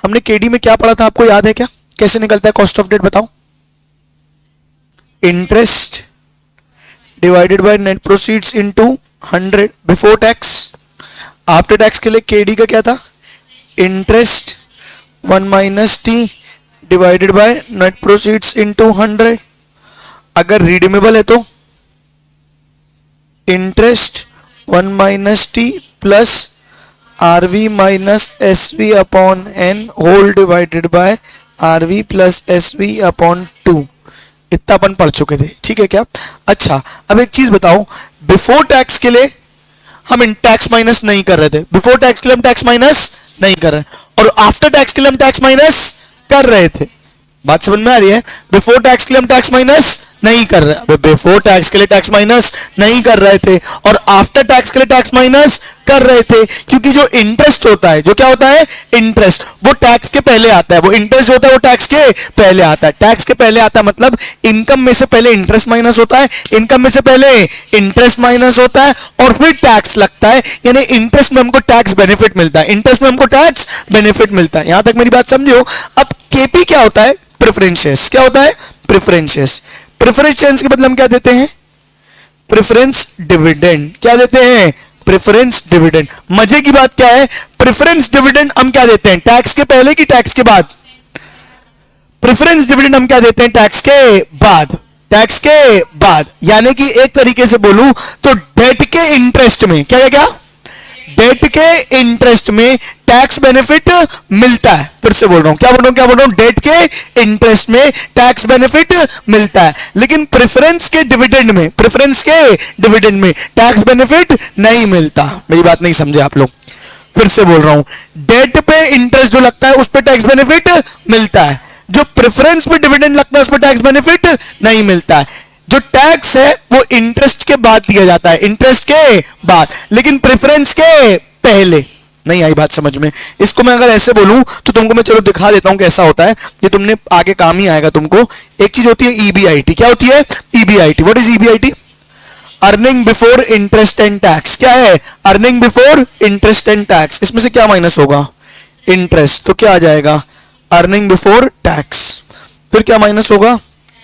हमने केडी में क्या पढ़ा था, आपको याद है क्या? कैसे निकलता है कॉस्ट ऑफ डेट, बताओ? Interest divided by net proceeds into 100 before tax. After tax के लिए केडी का क्या था? Interest 1 minus T divided by net proceeds into 100। अगर रिडीमेबल है तो interest 1 minus T plus RV minus S V upon N whole divided by RV plus S V upon 2। इतना अपन पढ़ चुके थे, ठीक है क्या? अच्छा, अब एक चीज बताओ, बिफोर टैक्स के लिए हम इन टैक्स माइनस नहीं कर रहे थे, बिफोर टैक्स के लिए हम टैक्स माइनस नहीं कर रहे, और आफ्टर टैक्स के लिए हम टैक्स माइनस कर रहे थे। बात समझ में आ रही है? बिफोर टैक्स के लिए हम टैक्स माइनस नहीं कर रहे, बिफोर टैक्स के लिए टैक्स माइनस नहीं कर रहे थे, और आफ्टर टैक्स के लिए टैक्स माइनस कर रहे थे, क्योंकि जो इंटरेस्ट होता है, जो क्या होता है? इंटरेस्ट, वो टैक्स के पहले आता है। वो इंटरेस्ट होता है वो टैक्स के पहले आता है। टैक्स के पहले आता है मतलब इनकम में से पहले इंटरेस्ट माइनस होता है, इनकम में से पहले इंटरेस्ट माइनस होता है, और फिर टैक्स लगता है। यानी इंटरेस्ट में हमको टैक्स बेनिफिट मिलता है, इंटरेस्ट में हमको टैक्स बेनिफिट मिलता है। यहां तक मेरी बात समझो। अब केपी क्या होता है? प्रेफरेंस। क्या होता है? प्रेफरेंस। प्रेफरेंस के बदले हम क्या देते हैं? Preference dividend. क्या देते हैं? Preference dividend. मजे की बात क्या है? प्रेफरेंस डिविडेंड हम क्या देते हैं? टैक्स के पहले कि टैक्स के बाद? प्रेफरेंस डिविडेंड हम क्या देते हैं? टैक्स के बाद। टैक्स के बाद, यानी कि एक तरीके से बोलूं तो डेट के इंटरेस्ट में क्या क्या? डेट के इंटरेस्ट में टैक्स बेनिफिट मिलता है। फिर से बोल रहा हूं, क्या बोल रहा हूं? डेट के इंटरेस्ट में टैक्स बेनिफिट मिलता है, लेकिन प्रेफरेंस के डिविडेंड में, प्रेफरेंस के डिविडेंड में टैक्स बेनिफिट नहीं मिलता। मेरी बात नहीं समझे आप लोग? फिर से बोल रहा हूं, डेट पे इंटरेस्ट जो लगता है उस पर टैक्स बेनिफिट मिलता है, जो प्रेफरेंस पे डिविडेंड लगता है उस पर टैक्स बेनिफिट नहीं मिलता है। जो टैक्स है वो इंटरेस्ट के बाद दिया जाता है, इंटरेस्ट के बाद, लेकिन प्रेफरेंस के पहले। नहीं आई बात समझ में? इसको मैं अगर ऐसे बोलूं तो तुमको मैं चलो दिखा देता हूं कैसा होता है, ये तुमने आगे काम ही आएगा तुमको। एक चीज होती है ईबीआईटी। क्या होती है? EBIT. What is EBIT? Earning before interest and tax. क्या है? Earning before interest and tax. इसमें से क्या माइनस होगा? इंटरेस्ट। तो क्या आ जाएगा? Earning before tax. फिर क्या माइनस होगा?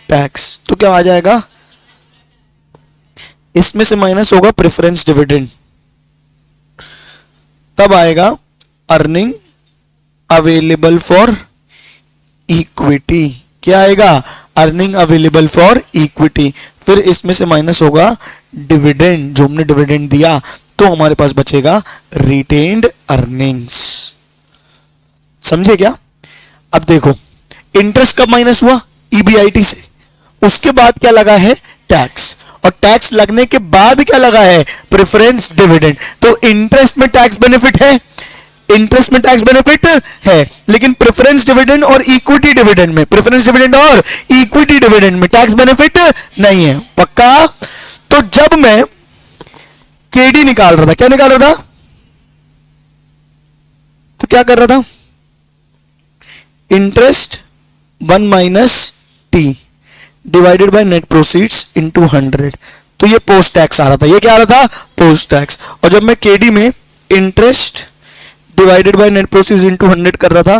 टैक्स। तो क्या आ जाएगा? इसमें से माइनस होगा प्रेफरेंस डिविडेंड, तब आएगा अर्निंग अवेलेबल फॉर इक्विटी। क्या आएगा? Earning available for equity. फिर इसमें से माइनस होगा डिविडेंड, जो हमने डिविडेंड दिया, तो हमारे पास बचेगा रिटेन्ड अर्निंग्स। समझे क्या? अब देखो, इंटरेस्ट कब माइनस हुआ? ईबीआईटी से। उसके बाद क्या लगा है? टैक्स। और टैक्स लगने के बाद क्या लगा है? Preference dividend. तो इंटरेस्ट में टैक्स बेनिफिट है, इंटरेस्ट में टैक्स बेनिफिट है, लेकिन प्रेफरेंस डिविडेंड और इक्विटी डिविडेंड में, प्रेफरेंस डिविडेंड और इक्विटी डिविडेंड में टैक्स बेनिफिट नहीं है। पक्का? तो जब मैं केडी निकाल रहा था, क्या निकाल रहा था? तो क्या कर रहा था? Interest 1 minus T divided by net proceeds into 100। तो ये पोस्ट टैक्स आ रहा था। ये क्या आ रहा था? Post tax. और जब मैं केडी में interest divided by net proceeds into 100 कर रहा था,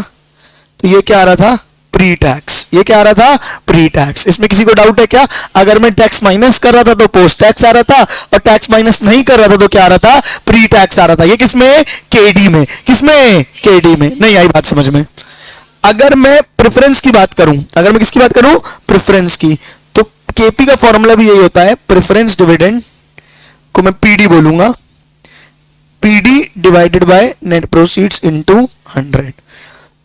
तो ये क्या आ रहा था? Pre tax. ये क्या आ रहा था? Pre tax. इसमें किसी को डाउट है क्या? अगर मैं टैक्स माइनस कर रहा था तो पोस्ट टैक्स आ रहा था, और टैक्स माइनस नहीं कर रहा था तो क्या आ रहा था? प्री टैक्स आ रहा था। ये किसमें? केडी में। किसमें? केडी में। नहीं आई बात समझ में? अगर मैं प्रेफरेंस की बात करूं, अगर मैं किसकी बात करूं? प्रेफरेंस की, तो केपी का फॉर्मूला भी यही होता है। प्रेफरेंस डिविडेंड को मैं पीडी बोलूंगा, PD divided by net proceeds into 100।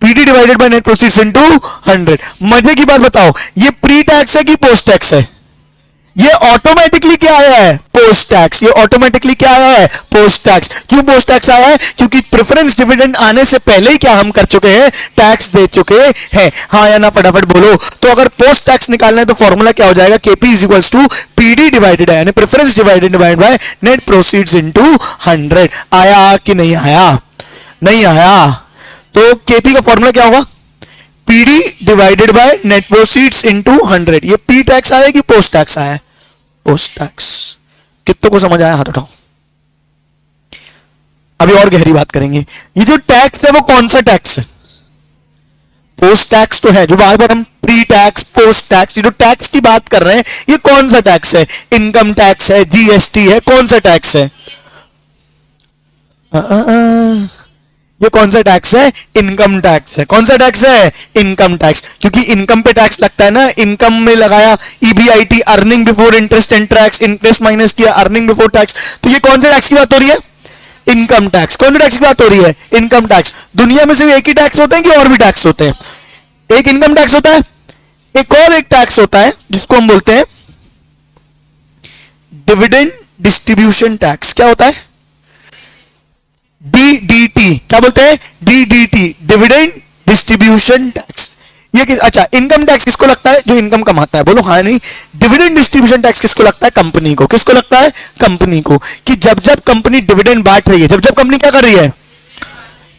PD divided by net proceeds into 100। मजे की बात बताओ, ये प्री टैक्स है कि पोस्ट टैक्स है? ये ऑटोमेटिकली क्या आया है? Post tax. ये ऑटोमेटिकली क्या आया है? Post tax. क्यों पोस्ट टैक्स आया है? क्योंकि प्रेफरेंस डिविडेंड आने से पहले ही क्या हम कर चुके हैं? टैक्स दे चुके हैं। हाँ या ना फटाफट बोलो। तो अगर पोस्ट टैक्स निकालना है तो फॉर्मूला क्या हो जाएगा? KP is equals to PD divided है, preference divided by net proceeds into 100। आया कि नहीं आया? नहीं आया। तो केपी का फॉर्मूला क्या होगा? PD divided by net proceeds into 100। ये प्री टैक्स आया कि पोस्ट टैक्स आया? Post tax. कितनों को समझ आया? हाथ उठाओ। अभी और गहरी बात करेंगे। ये जो टैक्स है वो कौन सा टैक्स है? पोस्ट टैक्स तो है, जो बार बार हम प्री टैक्स पोस्ट टैक्स, ये जो टैक्स की बात कर रहे हैं ये कौन सा टैक्स है? इनकम टैक्स है, जीएसटी है, कौन सा टैक्स है? ये कौन सा टैक्स है? इनकम टैक्स है। कौन सा टैक्स है? इनकम टैक्स, क्योंकि इनकम पे टैक्स लगता है ना, इनकम में लगाया EBIT, earning before interest and tax, interest minus किया अर्निंग बिफोर टैक्स, तो ये कौन से टैक्स की बात हो रही है? Income tax. कौन से टैक्स की बात हो रही है? Income tax. दुनिया में सिर्फ एक ही टैक्स होते हैं कि और भी टैक्स होते हैं? एक इनकम टैक्स होता है, एक टैक्स होता है जिसको हम बोलते हैं डिविडेंड डिस्ट्रीब्यूशन टैक्स। क्या होता है? डीडीटी। क्या बोलते हैं? DDT, dividend distribution tax. ये अच्छा, इनकम टैक्स किसको लगता है? जो इनकम कमाता है। बोलो हाँ नहीं। डिविडेंड डिस्ट्रीब्यूशन टैक्स किसको लगता है? कंपनी को। किसको लगता है? कंपनी को। कि जब जब कंपनी डिविडेंड बांट रही है, जब जब कंपनी क्या कर रही है?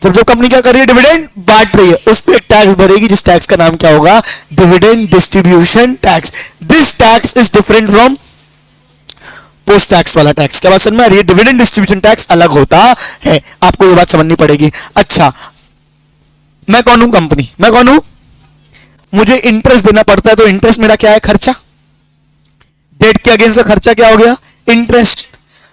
जब जब कंपनी क्या कर रही है? डिविडेंड बांट रही है, उस पर एक टैक्स भरेगी, जिस टैक्स का नाम क्या होगा? Dividend distribution tax. This tax is different from post tax वाला टैक्स। क्या बात समझ में आ रही है? डिविडेंड डिस्ट्रीब्यूशन टैक्स अलग होता है, आपको ये बात समझनी पड़ेगी। अच्छा, मैं कौन हूं? कंपनी। मैं कौन हूं? मुझे इंटरेस्ट देना पड़ता है, तो इंटरेस्ट मेरा क्या है? खर्चा। डेट के अगेंस्ट का खर्चा क्या हो गया? इंटरेस्ट।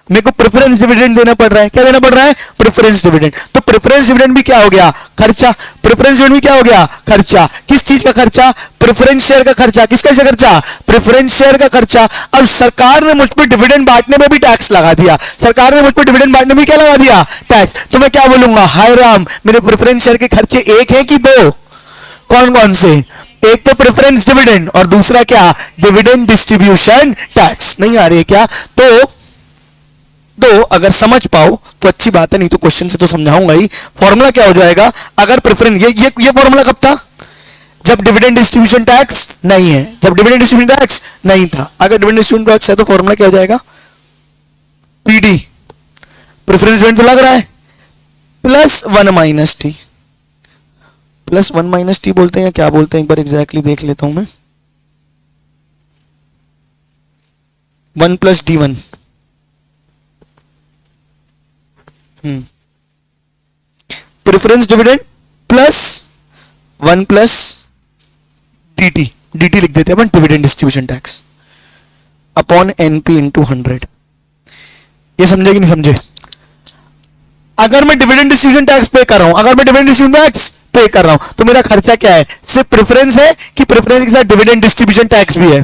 मेरे को प्रेफरेंस डिविडेंड देना पड़ रहा है। क्या देना पड़ रहा है? Preference dividend. तो प्रेफरेंस डिविडेंड भी क्या हो गया? खर्चा। प्रेफरेंस डिविडेंड भी क्या हो गया? खर्चा। किस चीज का खर्चा? प्रेफरेंस शेयर का खर्चा। किसका खर्चा? प्रेफरेंस शेयर का खर्चा। अब सरकार ने मुझ पर डिविडेंड बांटने में भी टैक्स लगा दिया। सरकार ने मुझ पर डिविडेंड बांटने में क्या लगा दिया? टैक्स। तो मैं क्या बोलूंगा? हाय राम, मेरे प्रेफरेंस शेयर के खर्चे एक है कि दो? कौन कौन से? एक तो प्रेफरेंस डिविडेंड और दूसरा क्या? Dividend distribution tax. नहीं आ रही है क्या? तो अगर समझ पाओ तो अच्छी बात है, नहीं तो क्वेश्चन से तो समझाऊंगा ही। फॉर्मूला क्या हो जाएगा? अगर प्रेफरेंस, ये फॉर्मूला कब था? जब डिविडेंड डिस्ट्रीब्यूशन टैक्स नहीं है, जब डिविडेंड डिस्ट्रीब्यूशन टैक्स नहीं था। अगर डिविडेंड डिस्ट्रीब्यूशन टैक्स है तो फॉर्मूला क्या हो जाएगा? पीडी, प्रेफरेंस डिविडेंड तो लग रहा है, plus 1 minus T. Plus 1 minus T बोलते हैं या क्या बोलते हैं? एक बार एग्जैक्टली देख लेता हूं मैं। 1 plus D1। Preference dividend plus 1 plus dt। dt लिख देते हैं अपन, dividend distribution tax upon NP into 100। ये समझे कि नहीं समझे? अगर मैं डिविडेंड डिस्ट्रीब्यूशन टैक्स पे कर रहा हूं, अगर मैं डिविडेंड डिस्ट्रीब्यूशन टैक्स पे कर रहा हूं, तो मेरा खर्चा क्या है? सिर्फ प्रेफरेंस है कि प्रेफरेंस के साथ डिविडेंड डिस्ट्रीब्यूशन टैक्स भी है?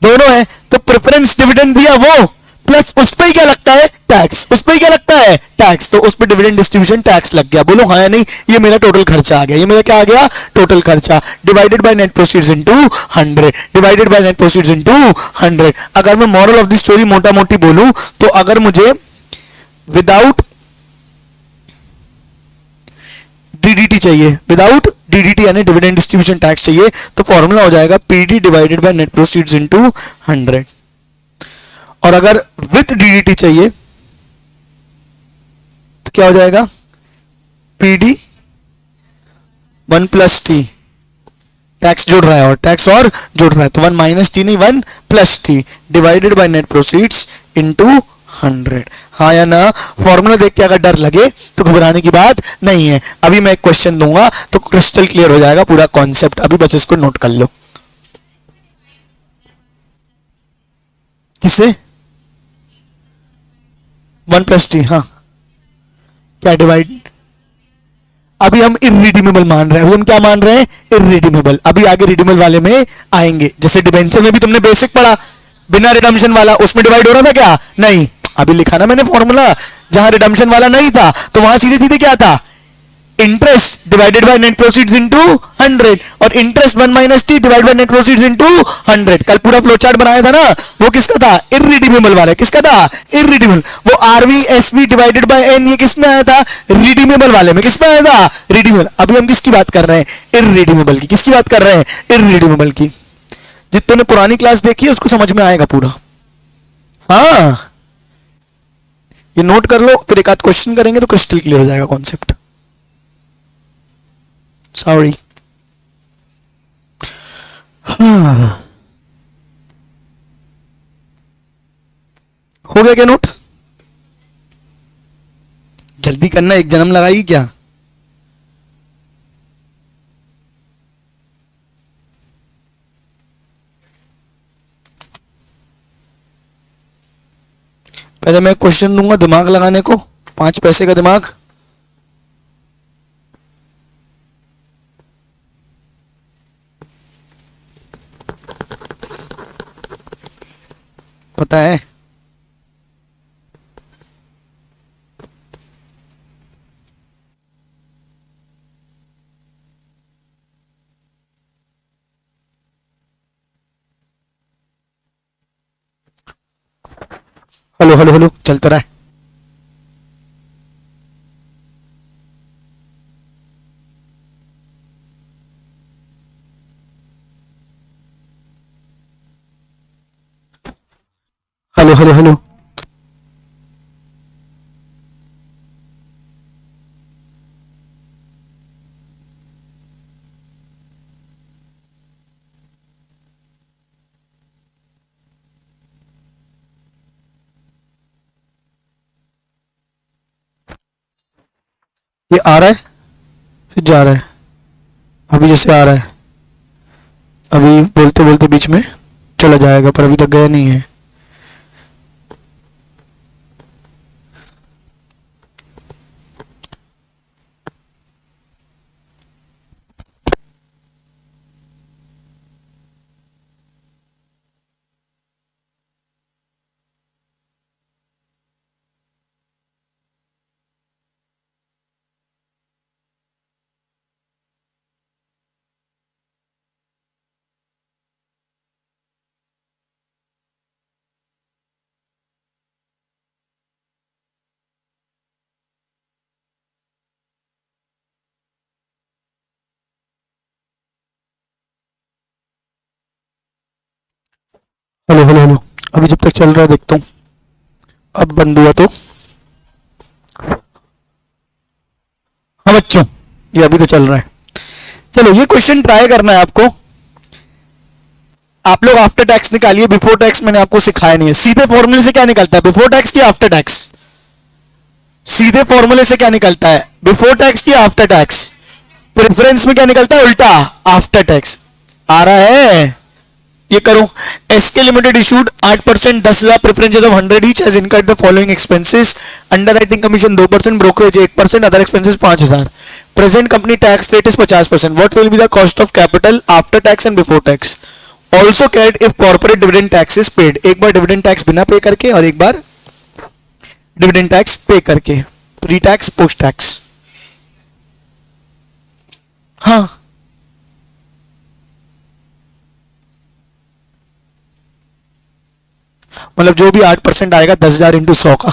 दोनों है। तो प्रेफरेंस डिविडेंड दिया वो, प्लस उस पर क्या लगता है? टैक्स। उस पर क्या लगता है? टैक्स। तो उस पर डिविडेंड डिस्ट्रीब्यूशन टैक्स लग गया। बोलो हाँ या नहीं? ये मेरा टोटल खर्चा आ गया। ये मेरा क्या आ गया? टोटल खर्चा divided by net proceeds into 100, divided by net proceeds into 100। अगर मैं मॉरल ऑफ द स्टोरी मोटा मोटी बोलूं तो अगर मुझे विदाउट डीडीटी चाहिए, विदाउट डीडीटी यानी डिविडेंड डिस्ट्रीब्यूशन टैक्स चाहिए, तो फॉर्मूला हो जाएगा PD divided by net proceeds into 100। और अगर विथ डीडीटी चाहिए तो क्या हो जाएगा? पीडी 1 प्लस टी, टैक्स जुड़ रहा है और टैक्स और जुड़ रहा है, तो 1 माइनस टी नहीं 1 plus T divided by net proceeds into 100। हाँ या ना? फॉर्मूला देख के अगर डर लगे तो घबराने की बात नहीं है। अभी मैं एक क्वेश्चन दूंगा तो क्रिस्टल क्लियर हो जाएगा पूरा कॉन्सेप्ट। अभी बस इसको नोट कर लो। किसे? 1 प्लस टी। हाँ, क्या डिवाइड? अभी हम इररिडीमेबल मान रहे हैं। अभी हम क्या मान रहे हैं? इररिडीमेबल। अभी आगे रिडीमेबल वाले में आएंगे। जैसे डिबेंचर में भी तुमने बेसिक पढ़ा, बिना रिडम्पशन वाला, उसमें डिवाइड हो रहा था क्या? नहीं। अभी लिखा ना मैंने फॉर्मूला, जहां रिडम्पशन वाला नहीं था तो वहां सीधे सीधे क्या था? Interest divided by net proceeds into 100, और interest 1 minus T divided by net proceeds into 100। कल पूरा फ्लो चार्ट बनाया था ना, वो किसका था? इररिडीमेबल वाला। किसका था? इररिडीमेबल। वो RV SV divided by N, ये किसमें आया था? रिडीमेबल वाले में। किसमें आया था? रिडीमेबल। अभी हम किसकी बात कर रहे हैं? इररिडीमेबल की। किसकी बात कर रहे हैं? इररिडीमेबल की। जितने ने पुरानी क्लास देखी है उसको समझ में आएगा पूरा। हाँ, ये नोट कर लो, फिर एक आध क्वेश्चन करेंगे तो क्रिस्टल क्लियर हो जाएगा कॉन्सेप्ट। सॉरी। हो गया क्या नोट? जल्दी करना, एक जन्म लगाई क्या? पहले मैं क्वेश्चन दूंगा दिमाग लगाने को, 5 पैसे का दिमाग। पता है? हेलो हेलो हेलो, चल तो रहा है। Hello hello hello. ये आ रहा है फिर जा रहा है। अभी जैसे आ रहा है, अभी बोलते बोलते बीच में चला जाएगा, पर अभी तक गया नहीं है। Hello hello hello. अभी जब तक चल रहा है देखता हूँ, अब बंद हुआ तो। हाँ बच्चों, ये अभी तो चल रहा है। चलो ये क्वेश्चन ट्राई करना है आपको। आप लोग आफ्टर टैक्स निकालिए, बिफोर टैक्स मैंने आपको सिखाया नहीं है। सीधे फॉर्मूले से क्या निकलता है, बिफोर टैक्स की आफ्टर टैक्स? सीधे फॉर्मूले से क्या निकलता है, बिफोर टैक्स की आफ्टर टैक्स? प्रेफरेंस में क्या निकलता है, उल्टा, आफ्टर टैक्स। आ रहा है? ये करो। SK limited issued 8%, 10,000 preferences of 100 each as incurred the following expenses. Underwriting commission 2%, brokerage 1%, other expenses 5,000। Present company tax rate is 50%। What will be the cost of capital after tax and before tax? Also KD if corporate dividend tax is paid. एक बार dividend tax बिना पे करके और एक बार dividend tax पे करके। Pre tax post tax. हाँ, मतलब जो भी 8% आएगा 10,000 इंटू 100 का।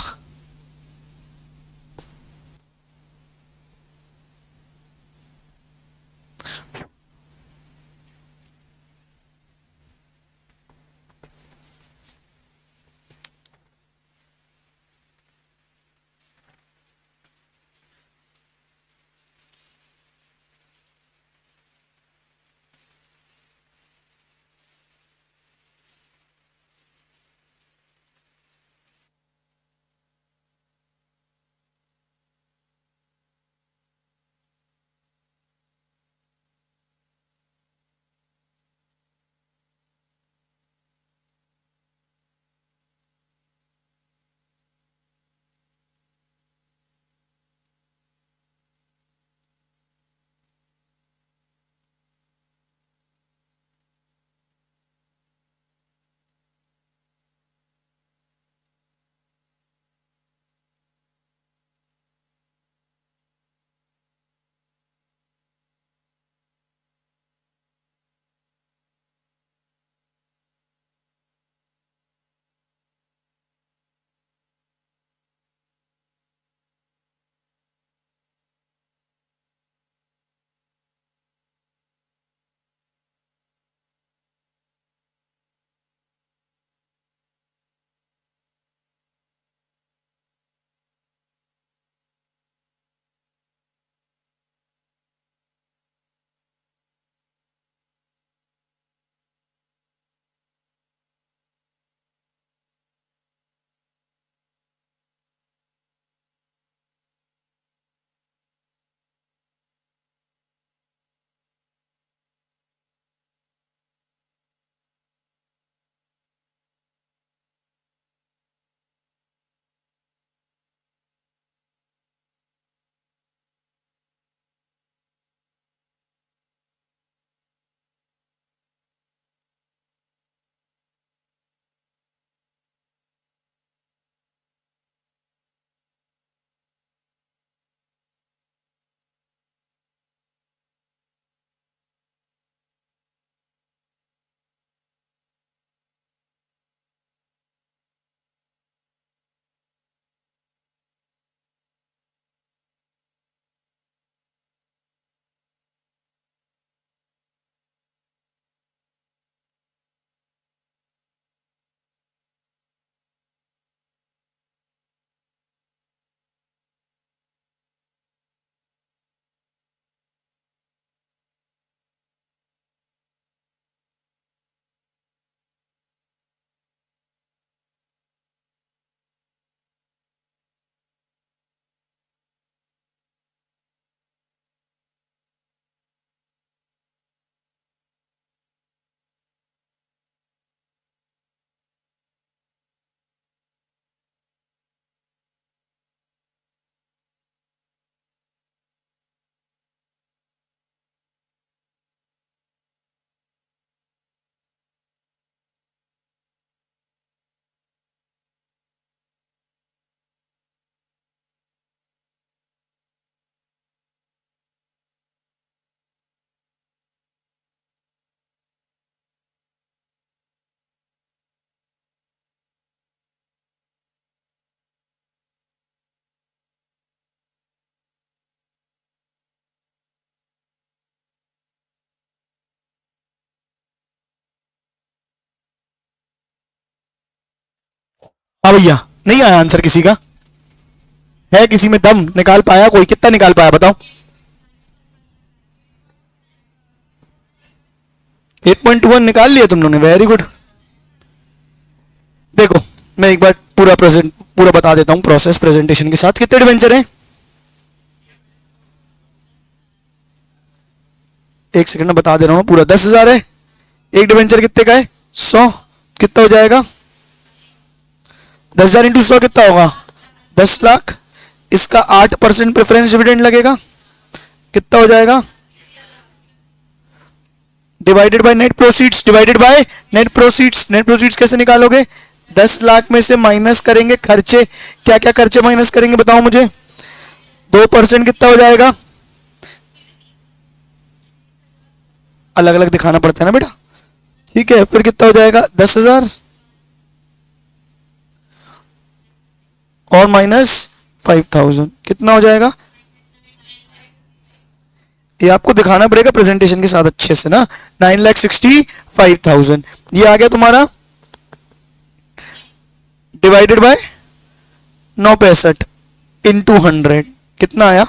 हाँ भैया, नहीं आया आंसर किसी का? है किसी में दम? निकाल पाया कोई? कितना निकाल पाया बताओ? 8.21 निकाल लिया तुम लोगों ने, वेरी गुड। देखो मैं एक बार पूरा बता देता हूं प्रोसेस प्रेजेंटेशन के साथ। कितने डिवेंचर हैं? एक सेकंड में बता दे रहा हूं पूरा। 10,000 है। एक डिवेंचर कितने का है? 100। कितना हो जाएगा? 10,000 इंटू 100 कितना होगा? 10 लाख। इसका 8% प्रेफरेंस डिविडेंड लगेगा, कितना हो जाएगा? Divided by net proceeds, divided by net proceeds. Net proceeds कैसे निकालोगे? 10 लाख में से माइनस करेंगे खर्चे। क्या क्या खर्चे माइनस करेंगे बताओ मुझे? 2% कितना हो जाएगा? अलग अलग दिखाना पड़ता है ना बेटा, ठीक है। फिर कितना हो जाएगा? 10,000 और माइनस 5,000 कितना हो जाएगा? ये आपको दिखाना पड़ेगा प्रेजेंटेशन के साथ अच्छे से ना। 9,65,000 ये आ गया तुम्हारा, डिवाइडेड बाय 965 इंटू 100 कितना आया?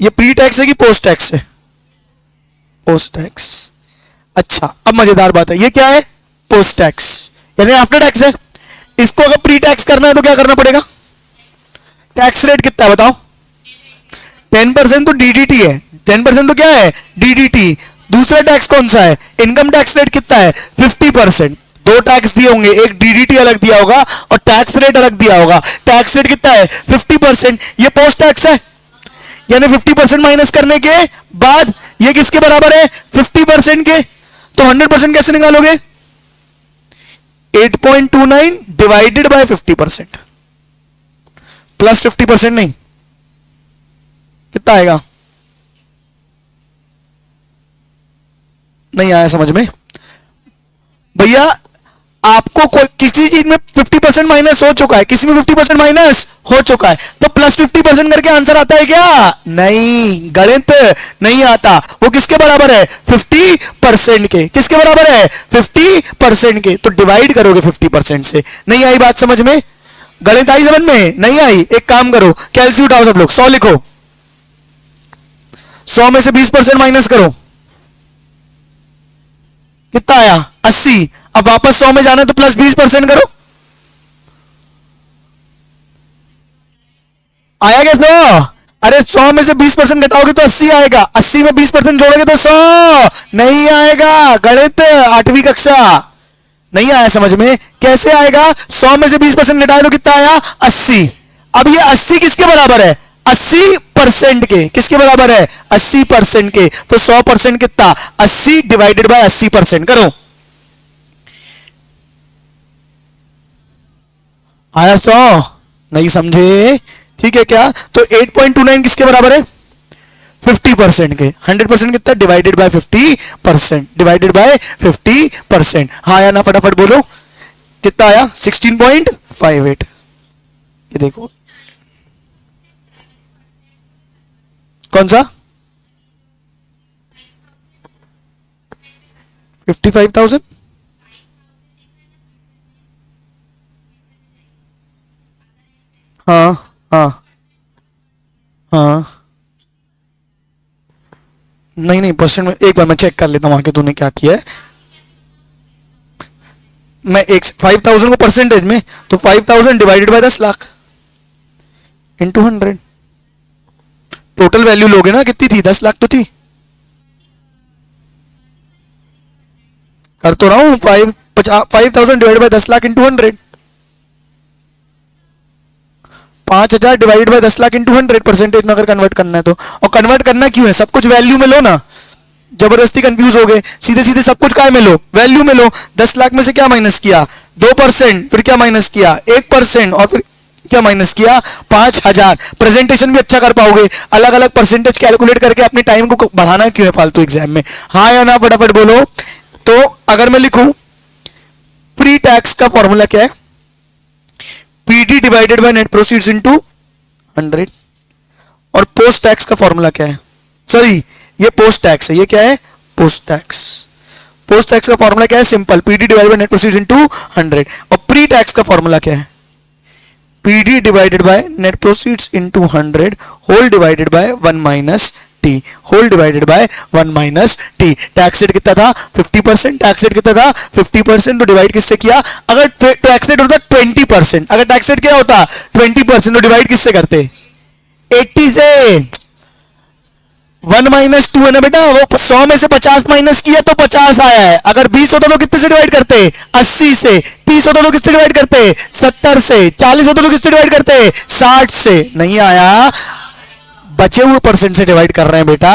ये प्री टैक्स है कि पोस्ट टैक्स है? Post tax. अच्छा अब मजेदार बात है, ये क्या है? पोस्ट टैक्स यानी आफ्टर टैक्स है। इसको अगर प्री टैक्स करना है तो क्या करना पड़ेगा? टैक्स रेट कितना है बताओ? 10% तो डीडीटी है। 10% तो क्या है? डीडीटी। दूसरा टैक्स कौन सा है? इनकम टैक्स रेट कितना है? 50%। दो टैक्स दिए होंगे, एक डीडीटी अलग दिया होगा और टैक्स रेट अलग दिया होगा। टैक्स रेट कितना है? 50%। ये पोस्ट टैक्स है, यानी 50% माइनस करने के बाद ये किसके बराबर है? 50% के। तो 100% कैसे निकालोगे? 8.29 डिवाइडेड बाय 50% प्लस 50% नहीं, कितना आएगा? नहीं आया समझ में भैया? आपको कोई किसी चीज में 50% माइनस हो चुका है, किसी में 50% माइनस हो चुका है, तो प्लस 50% करके आंसर आता है क्या? नहीं, गणित नहीं आता। वो किसके बराबर है? 50% के। किसके बराबर है? 50% के। तो डिवाइड करोगे 50% से। नहीं आई बात समझ में? गणित आई समझ में? नहीं आई? एक काम करो, कैलसी उठाओ सब लोग, 100 लिखो। 100 में से 20% माइनस करो, कितना आया? 80। अब वापस 100 में जाना है तो प्लस 20% करो। आया क्या 100? अरे 100 में से 20% घटाओगे तो 80 आएगा, 80 में 20% जोड़ोगे तो 100 नहीं आएगा। गणित 8वीं कक्षा नहीं आया समझ में? कैसे आएगा? 100 में से 20% घटाए तो कितना आया? 80। अब ये 80 किसके बराबर है? 80% के। किसके बराबर है? 80% के। तो 100% कितना? 80 डिवाइडेड बाय 80% करो। आया 100? नहीं समझे? ठीक है क्या? तो 8.29 किसके बराबर है? 50% के। 100% कितना? Divided by 50%, divided by 50%। हाँ या ना फटाफट बोलो, कितना आया? 16.58। ये देखो कौन सा? 55,000। हाँ हाँ हाँ। नहीं नहीं परसेंट में एक बार मैं चेक कर लेता हूँ आके तूने क्या किया है। मैं एक 5,000 को परसेंटेज में, तो 5,000 divided by 10 lakh into 100। Total value लोगे ना, कितनी थी? 10 लाख तो थी। कर तो रहा हूँ। 5,000 divided by 10 lakh into 100। 5,000 divided by 10 lakh into 100 percentage में अगर कन्वर्ट करना है तो। और कन्वर्ट करना क्यों है? सब कुछ वैल्यू में लो ना, जबरदस्ती कंफ्यूज हो गए। सीधे सीधे सब कुछ काय में लो? वैल्यू में लो। 10 लाख में से क्या माइनस किया? 2%। फिर क्या माइनस किया? 1%। और फिर क्या माइनस किया? 5,000। प्रेजेंटेशन भी अच्छा कर पाओगे। अलग अलग परसेंटेज कैलकुलेट करके अपने टाइम को बढ़ाना क्यों है फालतू एग्जाम में? हाँ या ना फटाफट बोलो। तो अगर मैं लिखूं प्री टैक्स का फॉर्मूला क्या है? PD divided by net proceeds into 100। और पोस्ट टैक्स का फॉर्मूला क्या है? सॉरी ये पोस्ट टैक्स है, ये क्या है? Post tax. पोस्ट टैक्स का फॉर्मूला क्या है? Simple, PD divided by net proceeds into 100। और प्री टैक्स का फॉर्मूला क्या है? PD divided by net proceeds into 100 whole divided by 1 minus T, whole divided by 1 minus T. Tax rate कितना था? 50%। Tax rate कितना था? 50%। तो डिवाइड किससे किया? अगर टैक्स रेट होता 20%, अगर टैक्स रेट क्या होता 20%, तो डिवाइड किससे करते? 80 से। 1 माइनस 2 है ना बेटा, वो 100 में से 50 माइनस किया तो 50 आया है। अगर 20 होता तो कितने से डिवाइड करते? 80 से। 30 होता तो किससे डिवाइड करते? 70 से। 40 होता तो किससे डिवाइड करते? 60 से। नहीं आया, बचे हुए परसेंट से डिवाइड कर रहे हैं बेटा,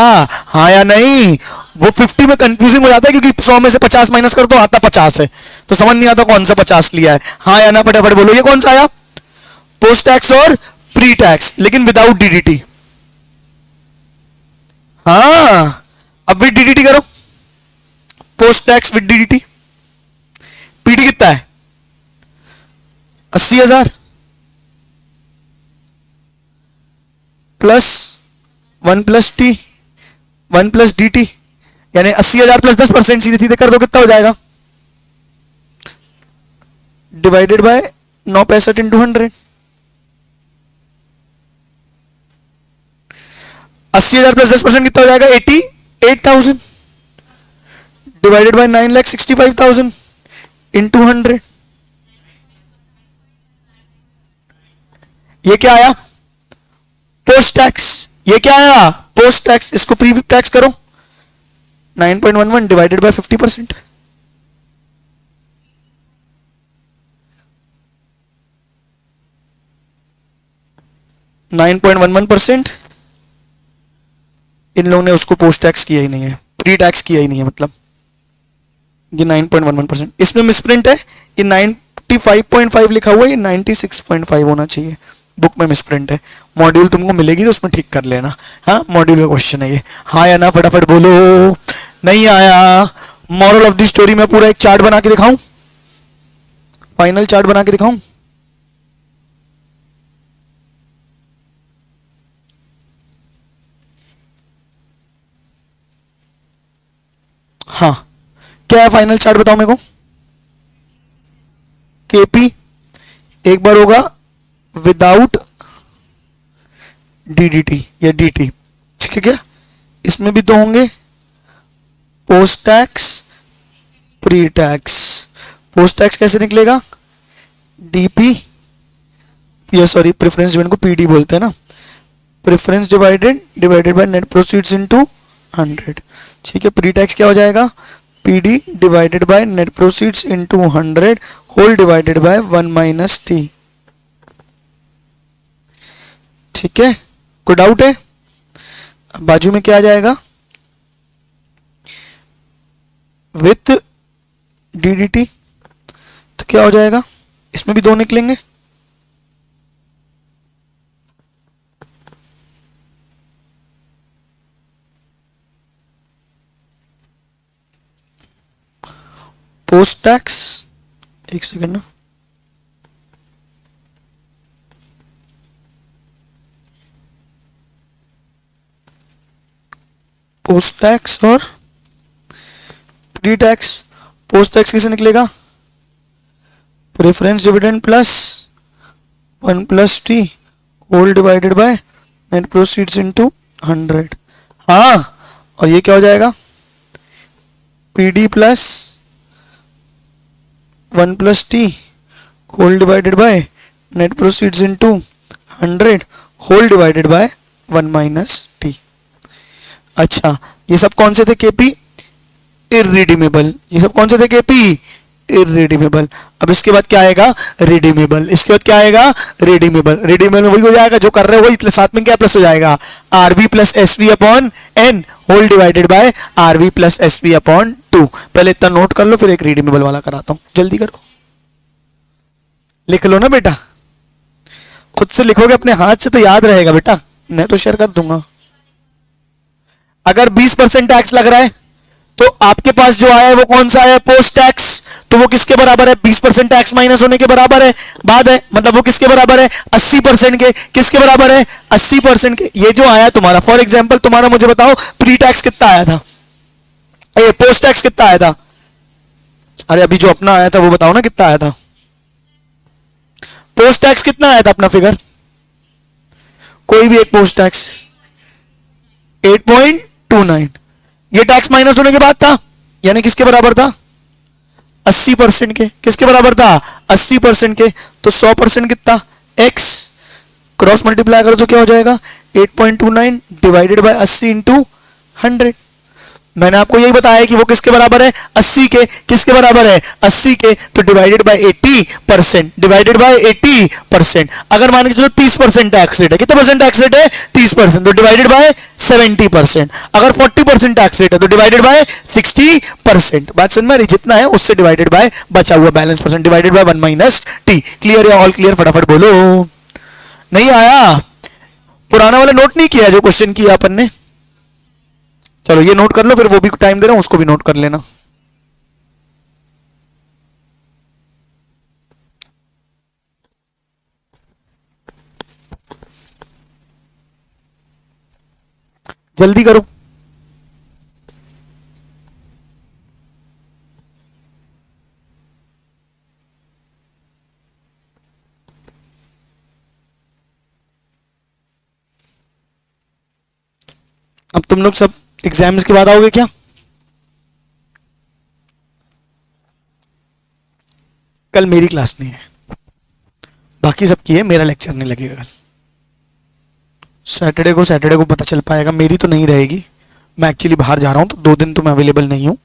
हाँ या नहीं? वो 50 में कंफ्यूजिंग हो जाता है, क्योंकि 100 में से 50 माइनस कर तो आता 50 है, तो समझ नहीं आता कौन सा 50 लिया है। हाँ या ना? फटाफट बोलो, ये कौन सा आया? पोस्ट टैक्स और प्री टैक्स, लेकिन विदाउट डीडीटी। हाँ, अब विद डीडीटी करो, post tax with DDT. PD कितना है? 80,000 plus 1 plus T 1 plus D T, यानी 80,000 प्लस 10%, सीधे सीधे कर दो, कितना हो जाएगा? Divided by 9 into 100। 80,000 प्लस 10% कितना हो जाएगा? 88,000 डिवाइडेड बाय 9,65,000 इंटू 100। ये क्या आया? Post tax. ये क्या आया? Post tax. इसको प्री टैक्स करो, 9.11 डिवाइडेड बाय 50%। %9.11। इन लोगों ने उसको पोस्ट टैक्स किया ही नहीं है, प्री टैक्स किया ही नहीं है, मतलब ये 9.11%। इसमें मिसप्रिंट है, ये 95.5 लिखा हुआ है, ये 96.5 होना चाहिए, बुक में मिसप्रिंट है। मॉड्यूल तुमको मिलेगी तो उसमें ठीक कर लेना। हाँ, मॉड्यूल का क्वेश्चन है ये। हाँ या ना? फटाफट बोलो। नहीं आया? मॉरल ऑफ द स्टोरी में पूरा एक चार्ट बना के दिखाऊं, फाइनल चार्ट बना के दिखाऊं? हाँ, क्या है फाइनल चार्ट बताओ मेरे को? केपी एक बार होगा विदाउट डीडीटी या डीटी, ठीक है क्या? इसमें भी तो होंगे post tax, pre tax. Post tax कैसे निकलेगा? डीपी, या सॉरी प्रेफरेंस डिविडेंड को पीडी बोलते हैं ना, preference divided by net proceeds into 100, ठीक है। प्री टैक्स क्या हो जाएगा? PD divided by net proceeds into 100 whole divided by 1 minus T, ठीक है। कोई डाउट है? अब बाजू में क्या आ जाएगा? विथ डीडीटी, तो क्या हो जाएगा? इसमें भी दो निकलेंगे, पोस्ट टैक्स, एक सेकंड ना, पोस्ट टैक्स और प्री टैक्स। पोस्ट टैक्स कैसे निकलेगा? Preference dividend plus 1 plus T whole divided by net proceeds into 100। हाँ, और ये क्या हो जाएगा? PD plus 1 plus T whole divided by net proceeds into 100 whole divided by 1 minus T. अच्छा, ये सब कौन से थे? KP irredeemable. ये सब कौन से थे? KP irredeemable. अब इसके बाद क्या आएगा? रिडीमेबल। इसके बाद क्या आएगा? रिडीमेबल। रिडीमेबल वही हो जाएगा जो कर रहे हो वही, प्लस साथ में क्या प्लस हो जाएगा? RB plus SV upon N whole divided by RB plus SV upon 2। पहले इतना नोट कर लो, फिर एक रिडीमेबल वाला कराता हूं, जल्दी करो, लिख लो ना बेटा। खुद से लिखोगे अपने हाथ से तो याद रहेगा बेटा, मैं तो शेयर कर दूंगा। अगर 20% टैक्स लग रहा है तो आपके पास जो आया है वो कौन सा है? Post tax. तो वो किसके बराबर है? 20% टैक्स माइनस होने के बराबर है, बात है, मतलब वो किसके बराबर है? 80% के। किसके बराबर है? 80% के। ये जो आया तुम्हारा, फॉर एग्जांपल तुम्हारा, मुझे बताओ प्री टैक्स कितना आया था, ये पोस्ट टैक्स कितना आया था? अरे अभी जो अपना आया था वो बताओ ना कितना आया था, पोस्ट टैक्स कितना आया था अपना फिगर, कोई भी एक पोस्ट टैक्स 8.29, ये टैक्स माइनस होने के बाद था, यानी किसके बराबर था, 80% के, किसके बराबर था, 80% के, तो 100% कितना, x, क्रॉस मल्टीप्लाई करो तो क्या हो जाएगा, 8.29 डिवाइडेड बाय 80 इंटू 100। मैंने आपको यही बताया कि वो किसके बराबर है, 80 के, किसके बराबर है, 80 के, तो डिवाइडेड बाय 80%, डिवाइडेड बाय 80%। अगर मान के चलो 30% टैक्स रेट है, कितने परसेंट टैक्स रेट है, 30%, तो डिवाइडेड बाय 70%। अगर 40% टैक्स रेट है तो डिवाइडेड बाय 60%। बात समझ में आ रही, जितना है उससे डिवाइडेड बाय बचा हुआ balance percent, divided by 1 minus T. Clear या ऑल क्लियर, फटाफट बोलो। नहीं आया, पुराना वाला नोट नहीं किया जो क्वेश्चन किया अपन ने, चलो ये नोट कर लो, फिर वो भी टाइम दे रहा हूं उसको भी नोट कर लेना। जल्दी करो। अब तुम लोग सब एग्जाम्स के बाद आओगे क्या, कल मेरी क्लास नहीं है, बाकी सबकी है, मेरा लेक्चर नहीं लगेगा कल। सैटरडे को पता चल पाएगा, मेरी तो नहीं रहेगी, मैं एक्चुअली बाहर जा रहा हूँ तो 2 दिन तो मैं अवेलेबल नहीं हूँ,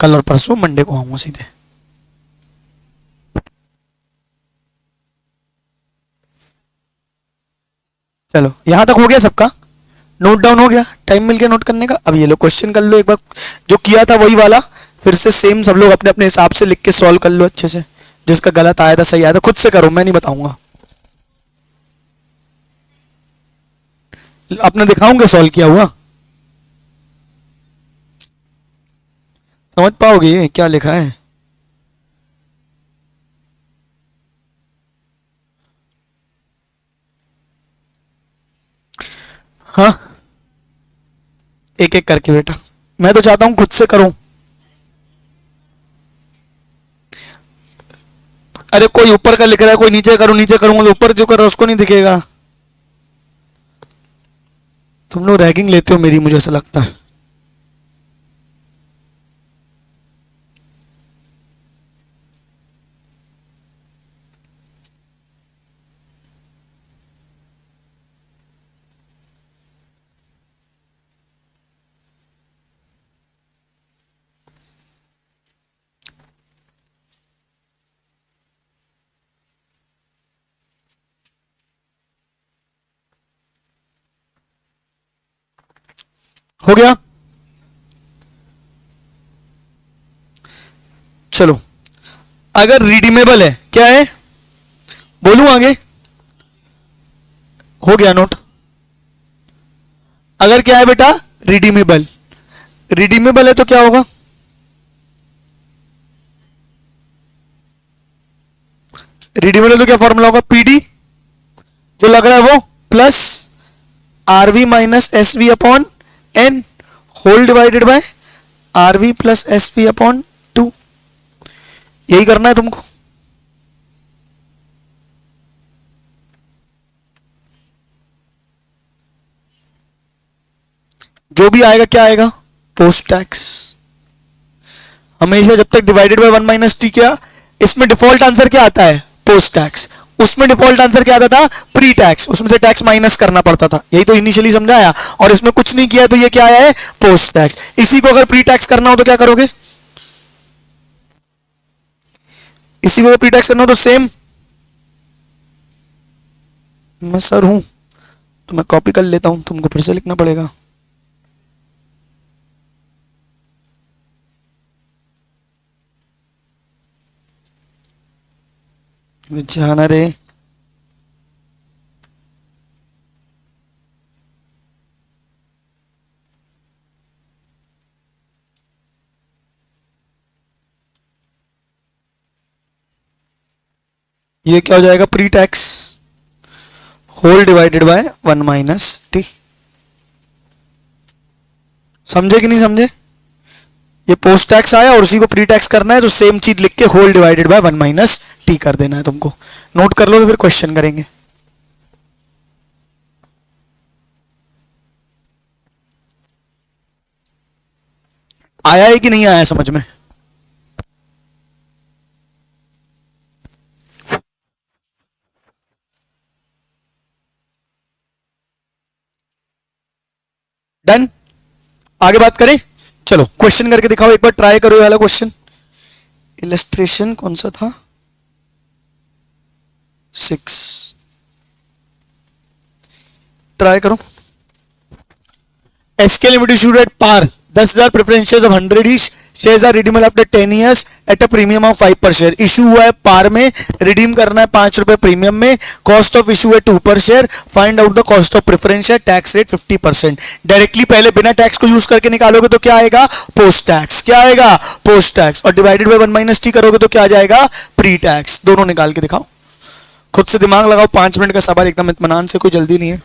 कल और परसों, मंडे को आऊंगा सीधे। चलो यहां तक हो गया सबका, नोट डाउन हो गया, टाइम मिल गया नोट करने का। अब ये लो क्वेश्चन कर लो एक बार, जो किया था वही वाला फिर से सेम सब लोग अपने अपने हिसाब से लिख के सॉल्व कर लो अच्छे से, जिसका गलत आया था सही आया था खुद से करो, मैं नहीं बताऊंगा, अपना दिखाऊंगे सॉल्व किया हुआ, समझ पाओगे ये क्या लिखा है। हाँ एक एक करके बेटा, मैं तो चाहता हूं खुद से करो। अरे कोई ऊपर का लिख रहा है, कोई नीचे करो, नीचे करूंगा तो ऊपर जो कर रहा है उसको नहीं दिखेगा। तुम लोग रैगिंग लेते हो मेरी, मुझे ऐसा लगता है। हो गया, चलो अगर रिडीमेबल है, क्या है बोलूं आगे, हो गया नोट। अगर क्या है बेटा, रिडीमेबल, रिडीमेबल है तो क्या होगा, रिडीमेबल है तो क्या फॉर्मूला होगा, पीडी जो लग रहा है वो plus RV minus S V upon N whole divided by RV plus S V upon 2, यही करना है तुमको। जो भी आएगा क्या आएगा, पोस्ट टैक्स, हमेशा जब तक डिवाइडेड बाय 1 माइनस टी, क्या इसमें डिफॉल्ट आंसर क्या आता है, पोस्ट टैक्स, उसमें डिफॉल्ट आंसर क्या आता था, प्री टैक्स, उसमें से टैक्स माइनस करना पड़ता था, यही तो इनिशियली समझाया, और इसमें कुछ नहीं किया तो ये क्या आया है, पोस्ट टैक्स। इसी को अगर प्री टैक्स करना हो तो क्या करोगे, इसी को प्री टैक्स करना हो तो सेम, मैं सर हूं तो मैं कॉपी कर लेता हूं, तुमको फिर से लिखना पड़ेगा। जाना रे, ये क्या हो जाएगा, pre tax whole divided by 1 minus T. समझे कि नहीं समझे, ये पोस्ट टैक्स आया और उसी को प्री टैक्स करना है, तो सेम चीज लिख के whole divided by 1 minus T कर देना है तुमको। नोट कर लो तो फिर क्वेश्चन करेंगे। आया है कि नहीं आया समझ में? डन। आगे बात करें, चलो क्वेश्चन करके दिखाओ एक बार, ट्राई करो ये वाला क्वेश्चन। इलस्ट्रेशन कौन सा था? 6। ट्राई करो। SK Limited issued at par 10,000 preference shares of 100 each. Shares are redeemable after 10 years at a premium of 5 per share. Issue हुआ है पार में, रिडीम करना है 5 रुपए प्रीमियम में, कॉस्ट ऑफ इशू है 2 पर share, find out the cost of preference है, टैक्स रेट 50%। डायरेक्टली पहले बिना टैक्स को यूज करके निकालोगे तो क्या आएगा? Post tax. क्या आएगा? Post tax. और डिवाइडेड बाय 1 माइनस टी करोगे तो क्या आ जाएगा? Pre tax. दोनों निकाल के दिखाओ, खुद से दिमाग लगाओ, 5 मिनट का सवाल एकदम इत्मीनान से, कोई जल्दी नहीं है।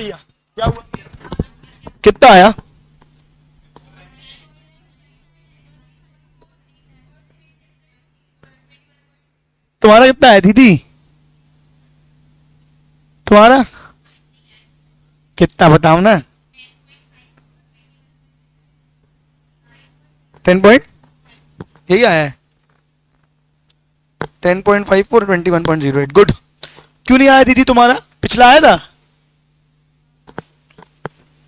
भैया क्या हुआ, कितना आया? तुम्हारा कितना आया दीदी? तुम्हारा कितना बताओ ना? 10 पॉइंट यही आया है। 10.54 21.08 गुड। क्यों नहीं आया दीदी तुम्हारा? पिछला आया था।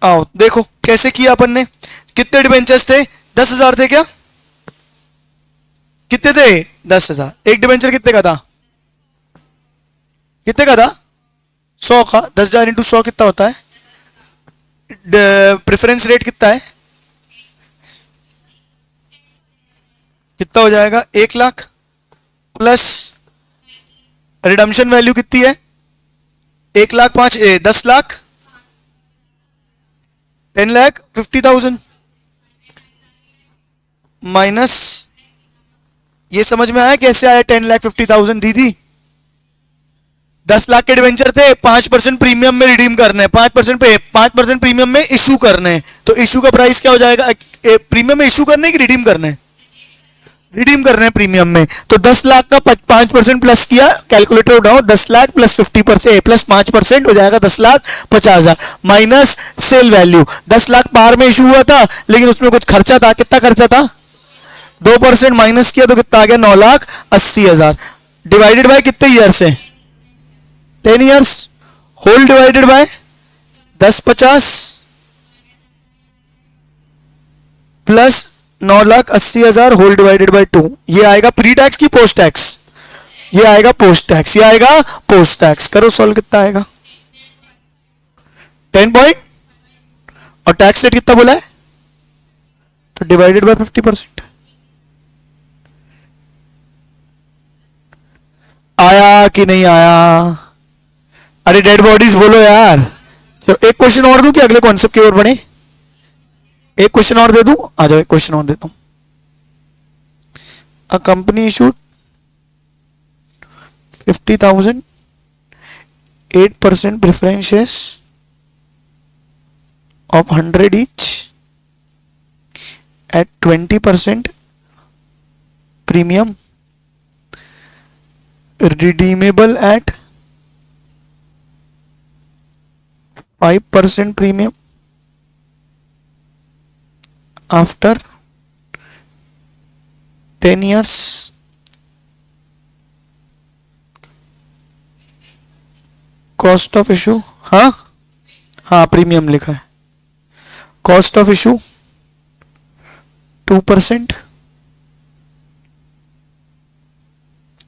आओ देखो कैसे किया अपन ने। कितने डिबेंचर्स थे? 10,000 थे क्या? कितने थे? 10,000। एक डिबेंचर कितने का था? कितने का था? 100 का। 10,000 इंटू 100 कितना होता है? प्रेफरेंस रेट कितना है? कितना हो जाएगा? 1 लाख प्लस रिडम्शन वैल्यू कितनी है? 1 लाख 5 10 लाख 10,50,000 माइनस। ये समझ में आया कैसे आया 10,50,000 दीदी? 10 लाख के डिवेंचर थे, 5% प्रीमियम में रिडीम करने हैं, 5% पे 5% प्रीमियम में इशू करने हैं। तो इशू का प्राइस क्या हो जाएगा? प्रीमियम में इशू करने की रिडीम करने हैं? रिडीम करने हैं प्रीमियम में। तो 10 लाख का 5% प्लस किया, कैलकुलेटर उठाओ, 10 लाख प्लस 50% प्लस 5% हो जाएगा 10,50,000 माइनस सेल वैल्यू। 10 लाख पार में इशू हुआ था लेकिन उसमें कुछ खर्चा था। कितना खर्चा था? 2% माइनस किया तो कितना आ गया? 9,80,000 डिवाइडेड बाय कितने ईयर से? 10 years whole divided by 10/50 plus 9,80,000 whole divided by 2। ये आएगा प्री टैक्स की पोस्ट टैक्स? ये आएगा पोस्ट टैक्स। ये आएगा पोस्ट टैक्स। करो सॉल्व, कितना आएगा? 10 पॉइंट। और टैक्स रेट कितना बोला है? तो डिवाइडेड बाय 50%। आया कि नहीं आया? अरे डेड बॉडीज बोलो यार। चलो एक क्वेश्चन और दूं कि अगले कॉन्सेप्ट की ओर बढ़े? एक क्वेश्चन और दे दूं? आ जाओ एक क्वेश्चन और देता हूं। A company issued 50,000 8% preference shares of 100 each at 20% premium, redeemable at 5% premium after 10 years. Cost of issue, हाँ हाँ प्रीमियम लिखा है। Cost of issue 2%।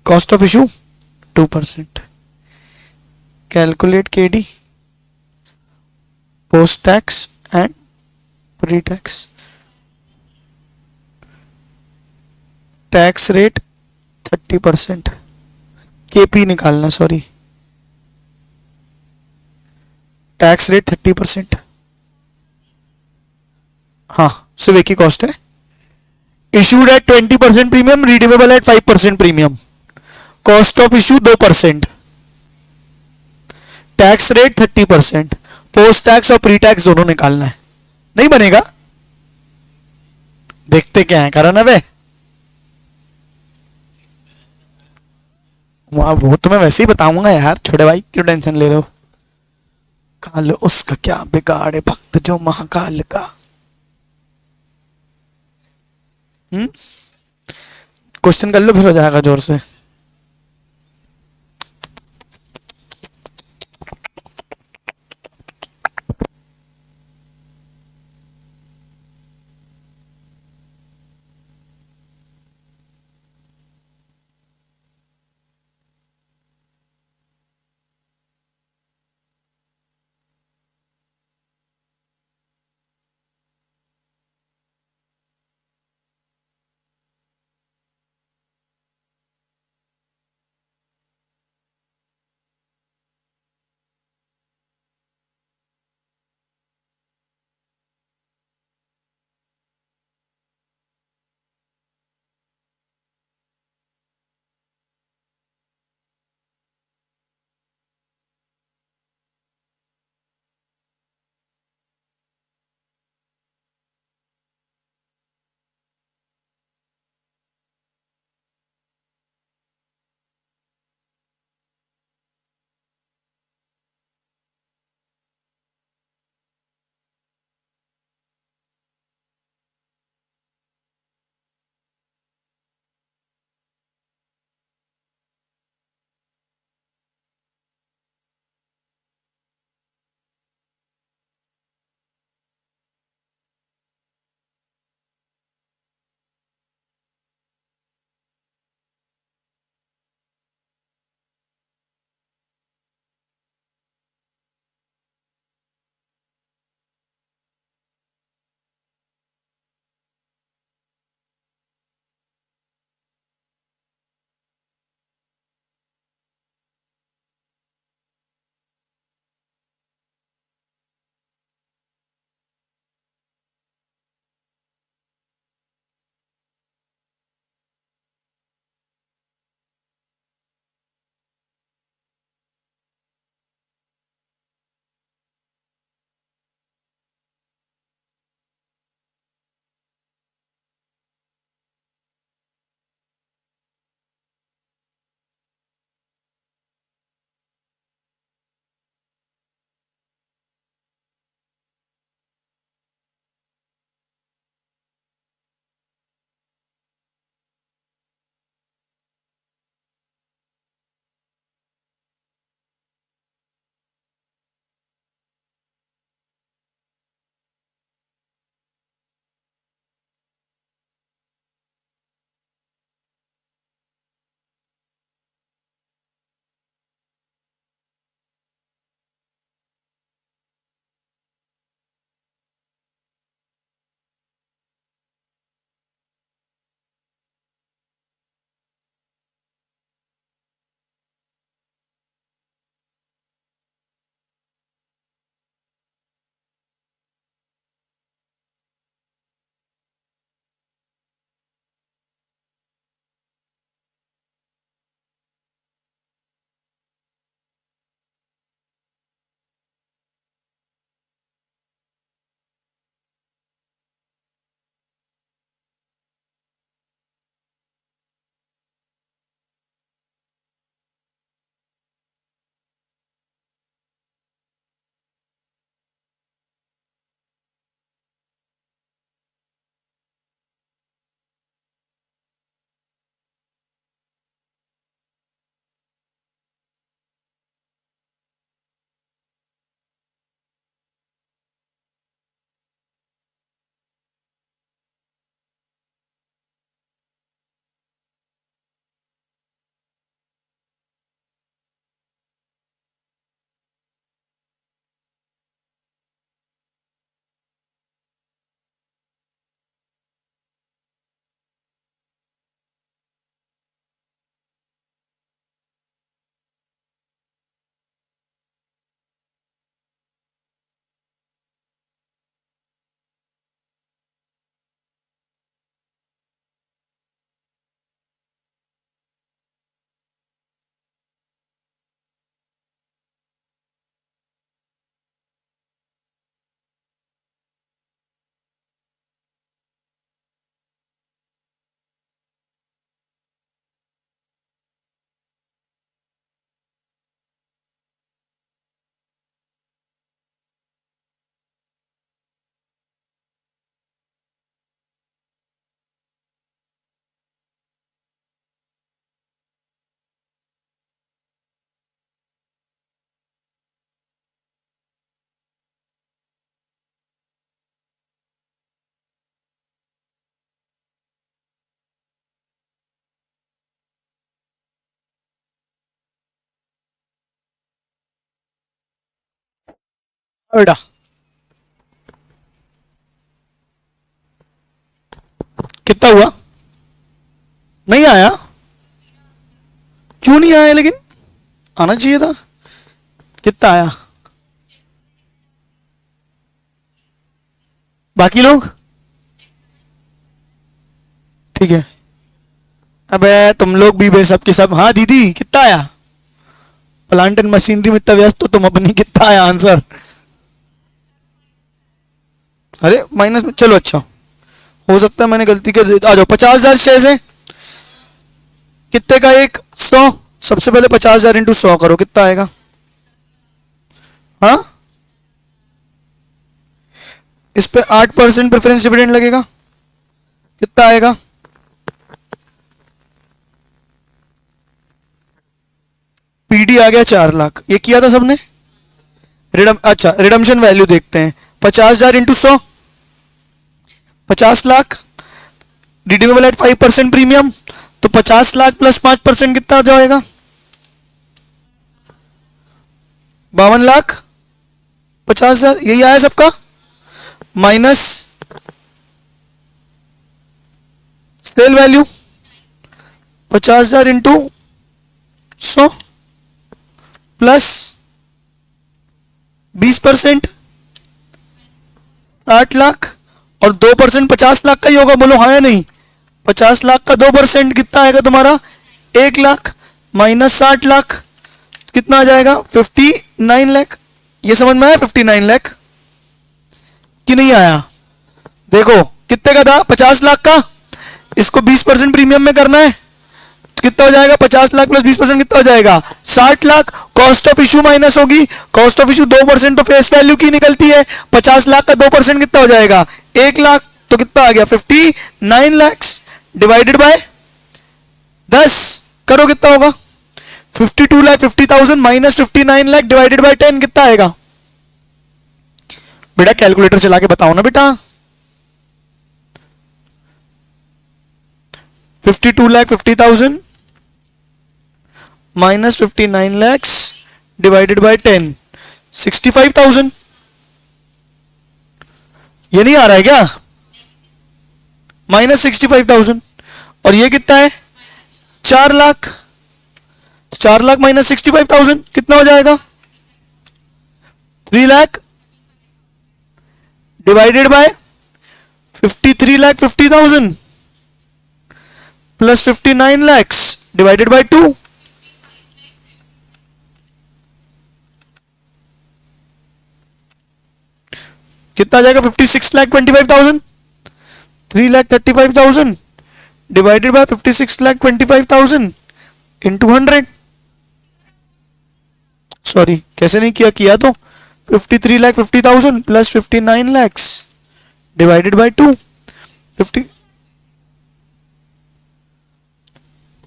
Cost of issue 2%। Calculate KD post tax and pre tax. Tax rate 30%। KP निकालना, sorry, tax rate 30%। हाँ सिर्फ एक ही cost है। Issued at 20% premium, redeemable eight 5% premium. Cost of issue 2%। Tax rate 30%। Post tax और pre tax दोनों निकालना है। नहीं बनेगा? देखते क्या है, करो ना बे। वहां वो तो मैं वैसे ही बताऊंगा यार, छोटे भाई क्यों टेंशन ले रहे हो। काल उसका क्या बिगाड़े भक्त जो महाकाल का। क्वेश्चन कर लो फिर हो जाएगा जोर से। बेटा कितना हुआ? नहीं आया? क्यों नहीं आया? लेकिन आना चाहिए था। कितना आया? बाकी लोग ठीक है। अबे तुम लोग भी बे सब के सब। हाँ दीदी कितना आया? प्लांट एंड मशीनरी में इतना व्यस्त तो तुम अपनी कितना आया आंसर? अरे माइनस में चलो, अच्छा हो सकता है मैंने गलती कर। आ जाओ 50,000 शेयर है कितने का? एक 100। सबसे पहले 50,000 इंटू 100 करो, कितना आएगा? हाँ इस पे 8% प्रेफरेंस डिविडेंड लगेगा, कितना आएगा? पीडी आ गया 4 लाख। ये किया था सबने? अच्छा रिडम्शन वैल्यू देखते हैं। 50,000 into 100 50 lakh, redeemable eight 5% premium, तो 50 लाख प्लस 5% कितना आ जाएगा? 52 लाख 50,000। यही आया सबका, minus cell value 50,000 into 100 plus 20% 60 lakh, और 2% 50 लाख का ही होगा, बोलो हाँ या नहीं? 50 लाख का 2% कितना आएगा तुम्हारा? 1 लाख, माइनस 60 लाख कितना आ जाएगा? 59 लाख। ये समझ में आया? 59 लाख कि नहीं आया? देखो कितने का था? 50 लाख का। इसको 20% प्रीमियम में करना है तो कितना हो जाएगा? 50 लाख प्लस 20% कितना हो जाएगा? 60 lakh. Cost of issue minus होगी, कॉस्ट ऑफ इशू 2% तो फेस वैल्यू की निकलती है। 50 लाख का 2% कितना हो जाएगा? 1 लाख, तो कितना आ गया? 59 लाख डिवाइडेड बाय 10 करो, कितना होगा? 52,50,000 माइनस 59 लाख डिवाइडेड बाय 10 कितना आएगा? बेटा कैलकुलेटर चला के बताओ ना बेटा। 52,50,000 माइनस 59 lakhs डिवाइडेड बाय 10 65,000। ये नहीं आ रहा है क्या? माइनस 65,000। और ये कितना है? 4 लाख। 4 लाख माइनस 65,000 कितना हो जाएगा? 3 lakh divided by 53,50,000 plus 59 lakhs divided by 2। कितना आ जाएगा? 56,25,000। 3,35,000 डिवाइडेड बाय 56,25,000 इंटू 100। सॉरी कैसे नहीं किया? किया तो 53,50,000 प्लस 59 lakhs डिवाइडेड बाय 2। 50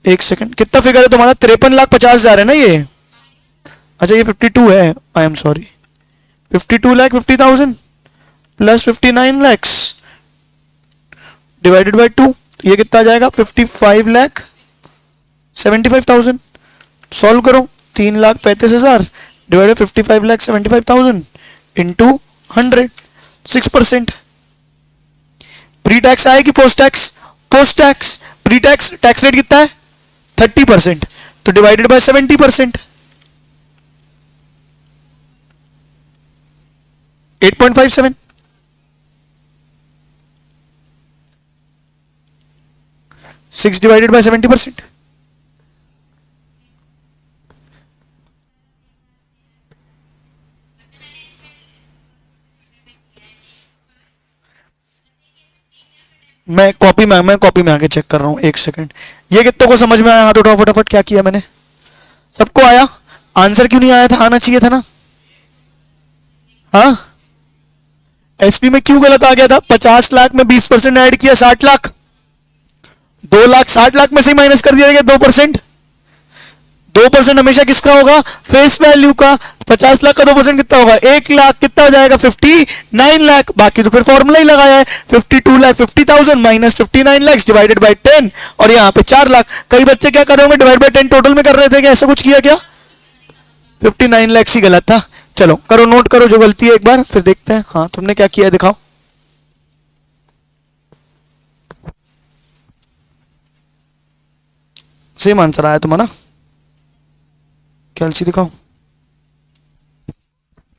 एक सेकंड, कितना फिगर है तुम्हारा? 53,50,000 है ना ये? अच्छा ये 52 है, I am sorry. 52,50,000 plus 59 lakhs divided by 2, ये कितना आ जाएगा? 55,75,000। सॉल्व करो। 3,35,000 डिवाइडेड 55,75,000 इंटू 100, 6%। प्री टैक्स आए कि post tax? Post tax. Pre tax tax rate कितना है? 30%, तो डिवाइडेड बाय 70%, 8.57। 6 divided by 70%। मैं कॉपी में आके चेक कर रहा हूं, एक सेकंड। ये कितनों को समझ में आया? हाथ उठाओ फटाफट। क्या किया मैंने? सबको आया? आंसर क्यों नहीं आया था? आना चाहिए था ना। हाँ एसपी में क्यों गलत आ गया था? 50 लाख में 20% ऐड किया, 60 लाख। 2 लाख 60 लाख में से माइनस कर दिया गया 2%। 2% हमेशा किसका होगा? फेस वैल्यू का। 50 लाख का 2% कितना होगा? 1 लाख। कितना हो जाएगा? 59 लाख। बाकी तो फिर फॉर्मूला ही लगाया है, 52,50,000 माइनस 59 लाख डिवाइडेड बाय 10, और यहाँ पे 4 लाख। कई बच्चे क्या कर रहे होंगे? डिवाइड बाय 10 टोटल में कर रहे थे क्या? ऐसा कुछ किया क्या? 59 लाख ही गलत था। चलो करो, नोट करो जो गलती है एक बार, फिर देखते हैं। हाँ तुमने क्या किया है दिखाओ। सेम आंसर आया तुम्हारा, कैलसी दिखाओ।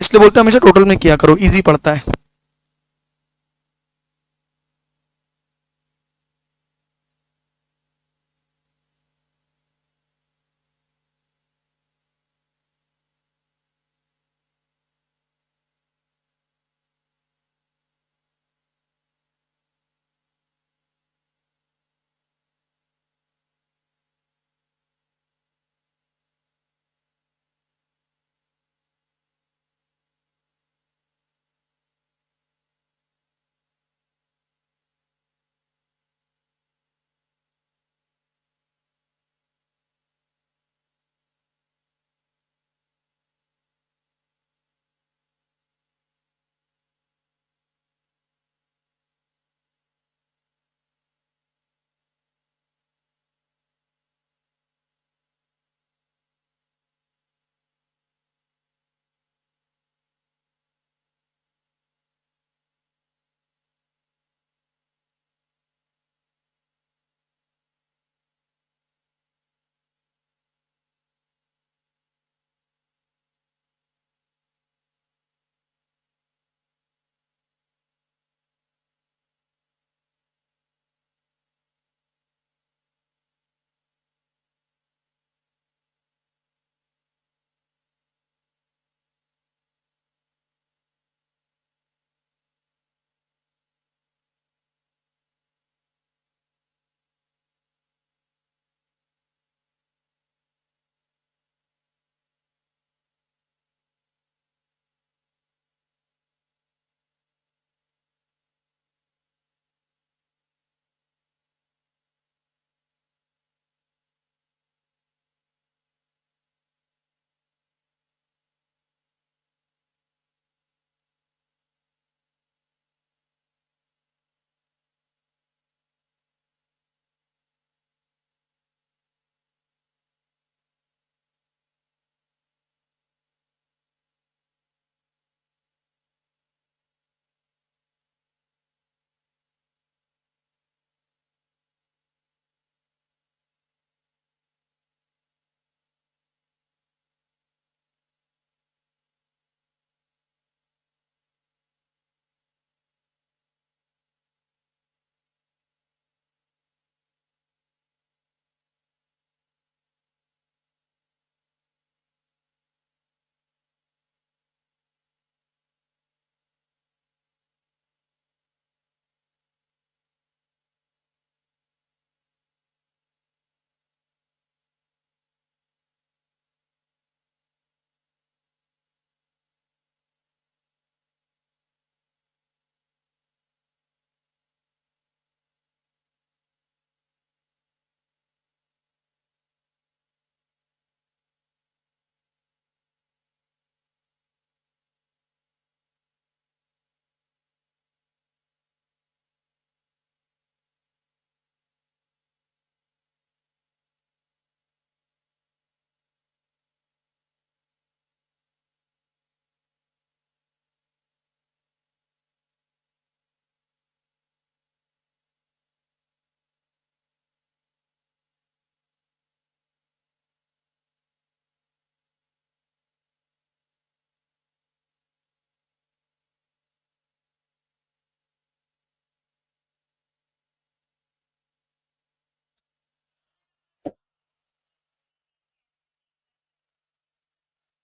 इसलिए बोलते हैं हमेशा टोटल में किया करो, इजी पड़ता है।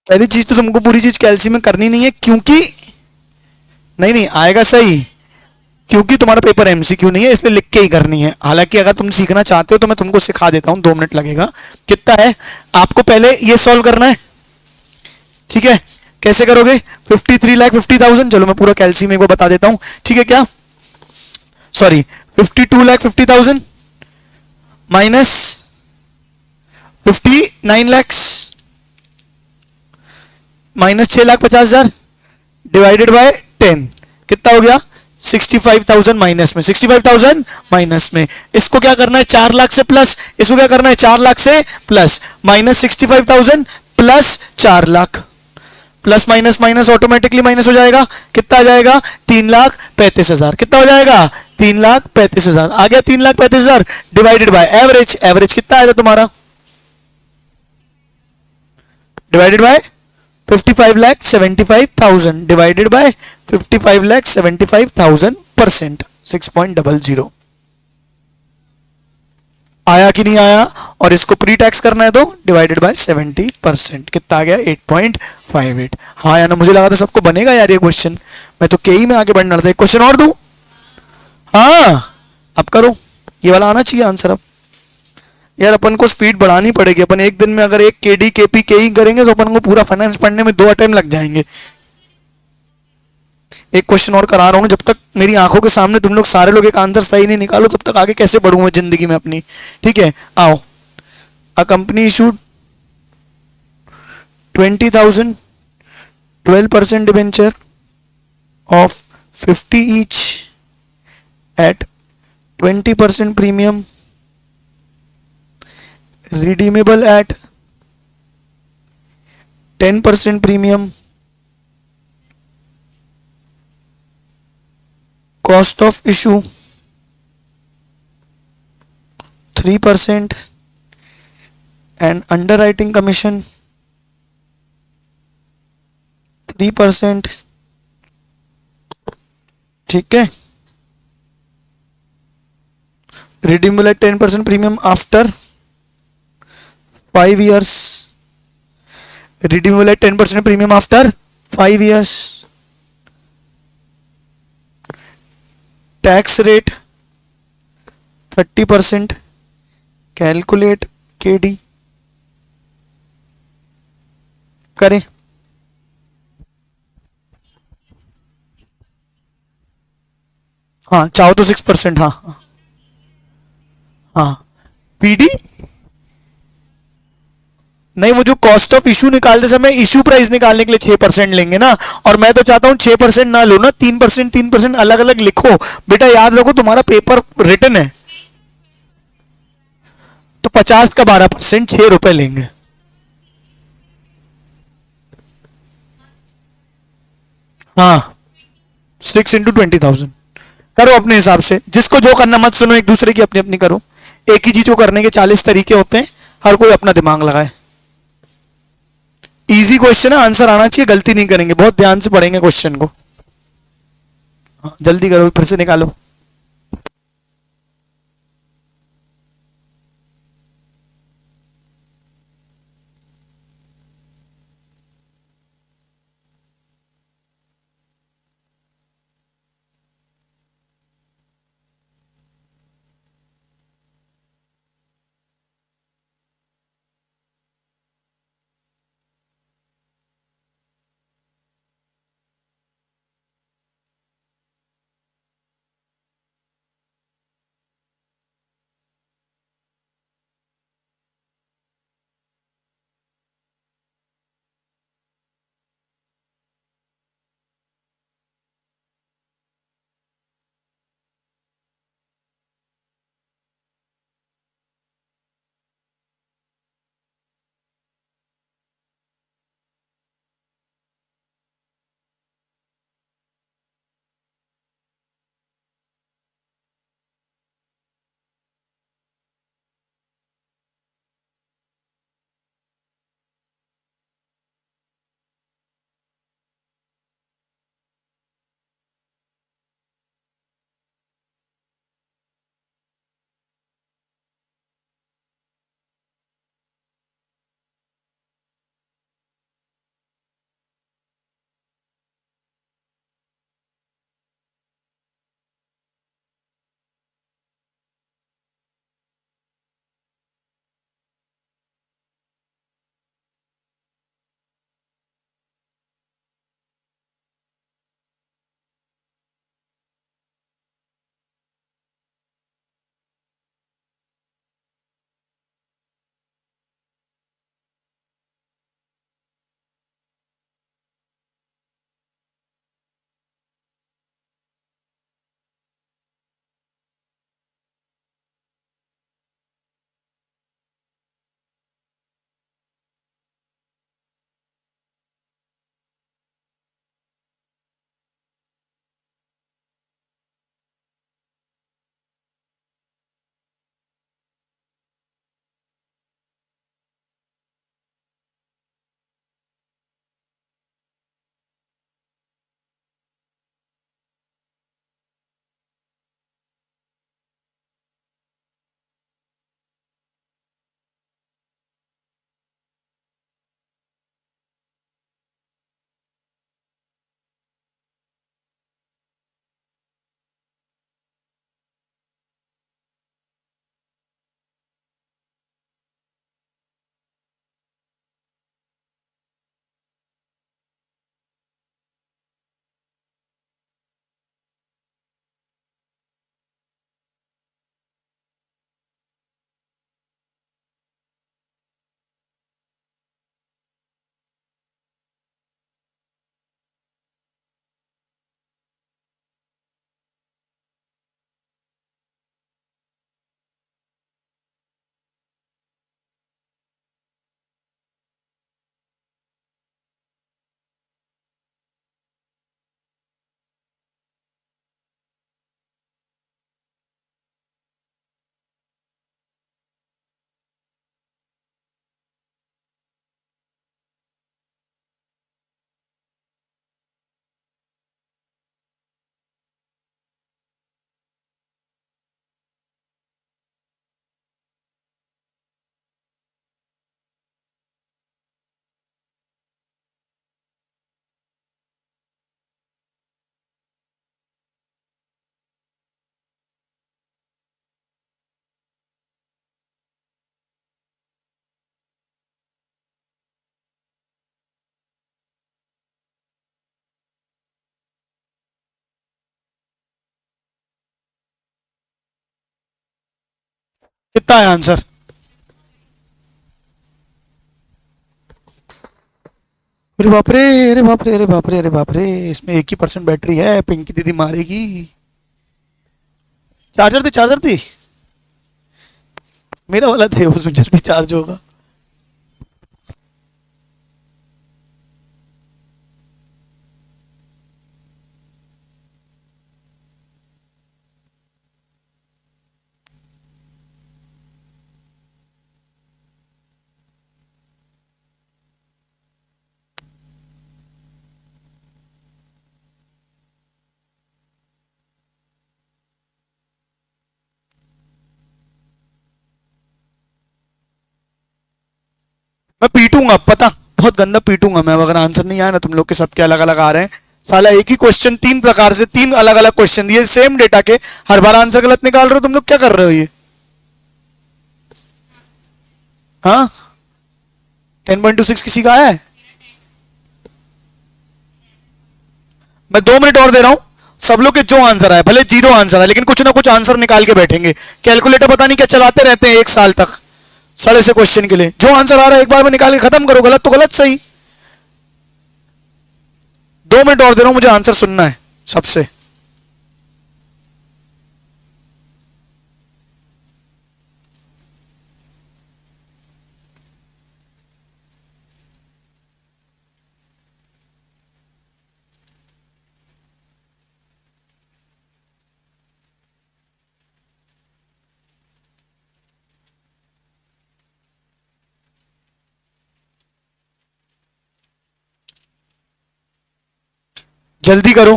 पहली चीज तो तुमको पूरी चीज कैलसी में करनी नहीं है, क्योंकि नहीं नहीं आएगा सही, क्योंकि तुम्हारा पेपर एमसीक्यू नहीं है, इसलिए लिख के ही करनी है। हालांकि अगर तुम सीखना चाहते हो तो मैं तुमको सिखा देता हूं, 2 मिनट लगेगा। कितना है, आपको पहले ये सॉल्व करना है, ठीक है। कैसे करोगे, 53,50,000, चलो मैं पूरा कैलसी में एक बार बता देता हूं, ठीक है क्या, sorry 52,50,000 minus 59 lakh minus 6,50,000 divided by 10, कितना हो गया 65,000 माइनस में, 65,000 माइनस में। इसको क्या करना है 4 लाख से प्लस, इसको क्या करना है 4 लाख से plus, minus 65,000 plus 4 lakh. Plus minus minus automatically minus हो जाएगा, कितना आ जाएगा 3,35,000, कितना हो जाएगा 3,35,000 आ गया, 3,35,000 डिवाइडेड बाय एवरेज, एवरेज कितना आएगा तुम्हारा डिवाइडेड बाय 55,75,000 डिवाइडेड बाय 55,75,000%, 6.00 आया कि नहीं आया। और इसको प्री टैक्स करना है तो डिवाइडेड बाय 70%, कितना आ गया 8.58। हाँ या ना, मुझे लगा था सबको बनेगा यार ये क्वेश्चन, मैं तो केई में आगे बढ़ना था। एक क्वेश्चन और दूं? हाँ अब करो, ये वाला आना चाहिए आंसर। अब यार अपन को स्पीड बढ़ानी पड़ेगी, अपन एक दिन में अगर एक केडी केपी केई करेंगे तो अपन को पूरा फाइनेंस पढ़ने में 2 अटेम्प्ट लग जाएंगे। एक क्वेश्चन और करा रहा हूँ, जब तक मेरी आंखों के सामने तुम लोग सारे लोग एक आंसर सही नहीं निकालो तब तक आगे कैसे बढ़ूं मैं जिंदगी में अपनी। ठीक है आओ। A company issued 20,000 12% debenture of 50 each at 20% premium, redeemable at 10% premium, cost of issue 3% and underwriting commission 3%। ठीक है, redeemable at 10% premium after 5 years, redeemable at 10% premium after 5 years, tax rate 30%, calculate KD करें। हाँ चाहो तो 6%। हाँ हाँ PD नहीं, वो जो कॉस्ट ऑफ इशू निकालते समय इशू प्राइस निकालने के लिए 6% लेंगे ना, और मैं तो चाहता हूं 6% ना लो ना, 3% 3% अलग अलग लिखो। बेटा याद रखो तुम्हारा पेपर रिटन है, तो 50 का 12% 6 रुपए लेंगे। हाँ 6 × 20,000 करो अपने हिसाब से, जिसको जो करना मत सुनो एक दूसरे की, अपनी अपनी करो। एक ही चीज को करने के 40 तरीके होते हैं, हर कोई अपना दिमाग लगाए। इजी क्वेश्चन है, आंसर आना चाहिए, गलती नहीं करेंगे, बहुत ध्यान से पढ़ेंगे क्वेश्चन को। हाँ, जल्दी करो फिर से निकालो। कितना है आंसर? अरे बाप रे, अरे बाप रे, अरे बाप रे, अरे बाप रे, इसमें 1% बैटरी है, पिंकी दीदी मारेगी। चार्जर थी, मेरा वाला थे, उसमें जल्दी चार्ज होगा। मैं पीटूंगा, पता, बहुत गंदा पीटूंगा मैं अगर आंसर नहीं आया ना तुम लोग के, सबके अलग अलग आ रहे हैं। साला एक ही क्वेश्चन तीन प्रकार से, तीन अलग अलग क्वेश्चन दिए सेम डेटा के, हर बार आंसर गलत निकाल रहे हो तुम लोग, क्या कर रहे हो ये? हाँ, 10.26 किसी का है? मैं 2 मिनट और दे रहा हूं, सब लोग के जो आंसर आए, भले जीरो आंसर है, लेकिन कुछ ना कुछ आंसर निकाल के बैठेंगे। कैलकुलेटर पता नहीं क्या चलाते रहते हैं 1 साल तक सारे से क्वेश्चन के लिए। जो आंसर आ रहा है एक बार में निकाल के खत्म करो, गलत तो गलत, सही। 2 मिनट और दे रहा हूं, मुझे आंसर सुनना है सबसे। जल्दी करो।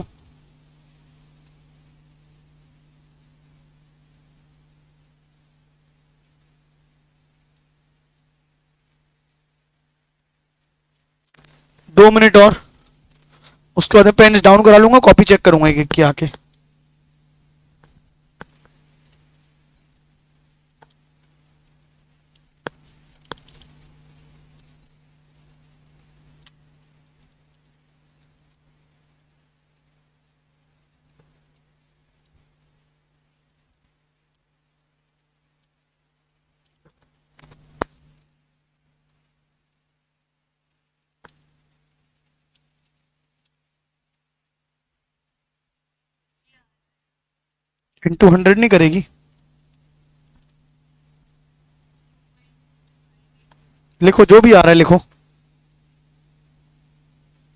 दो मिनट और, उसके बाद पेन डाउन करा लूंगा, कॉपी चेक करूंगा एक एक की आके। इंटू 100 नहीं करेगी? लिखो, जो भी आ रहा है लिखो,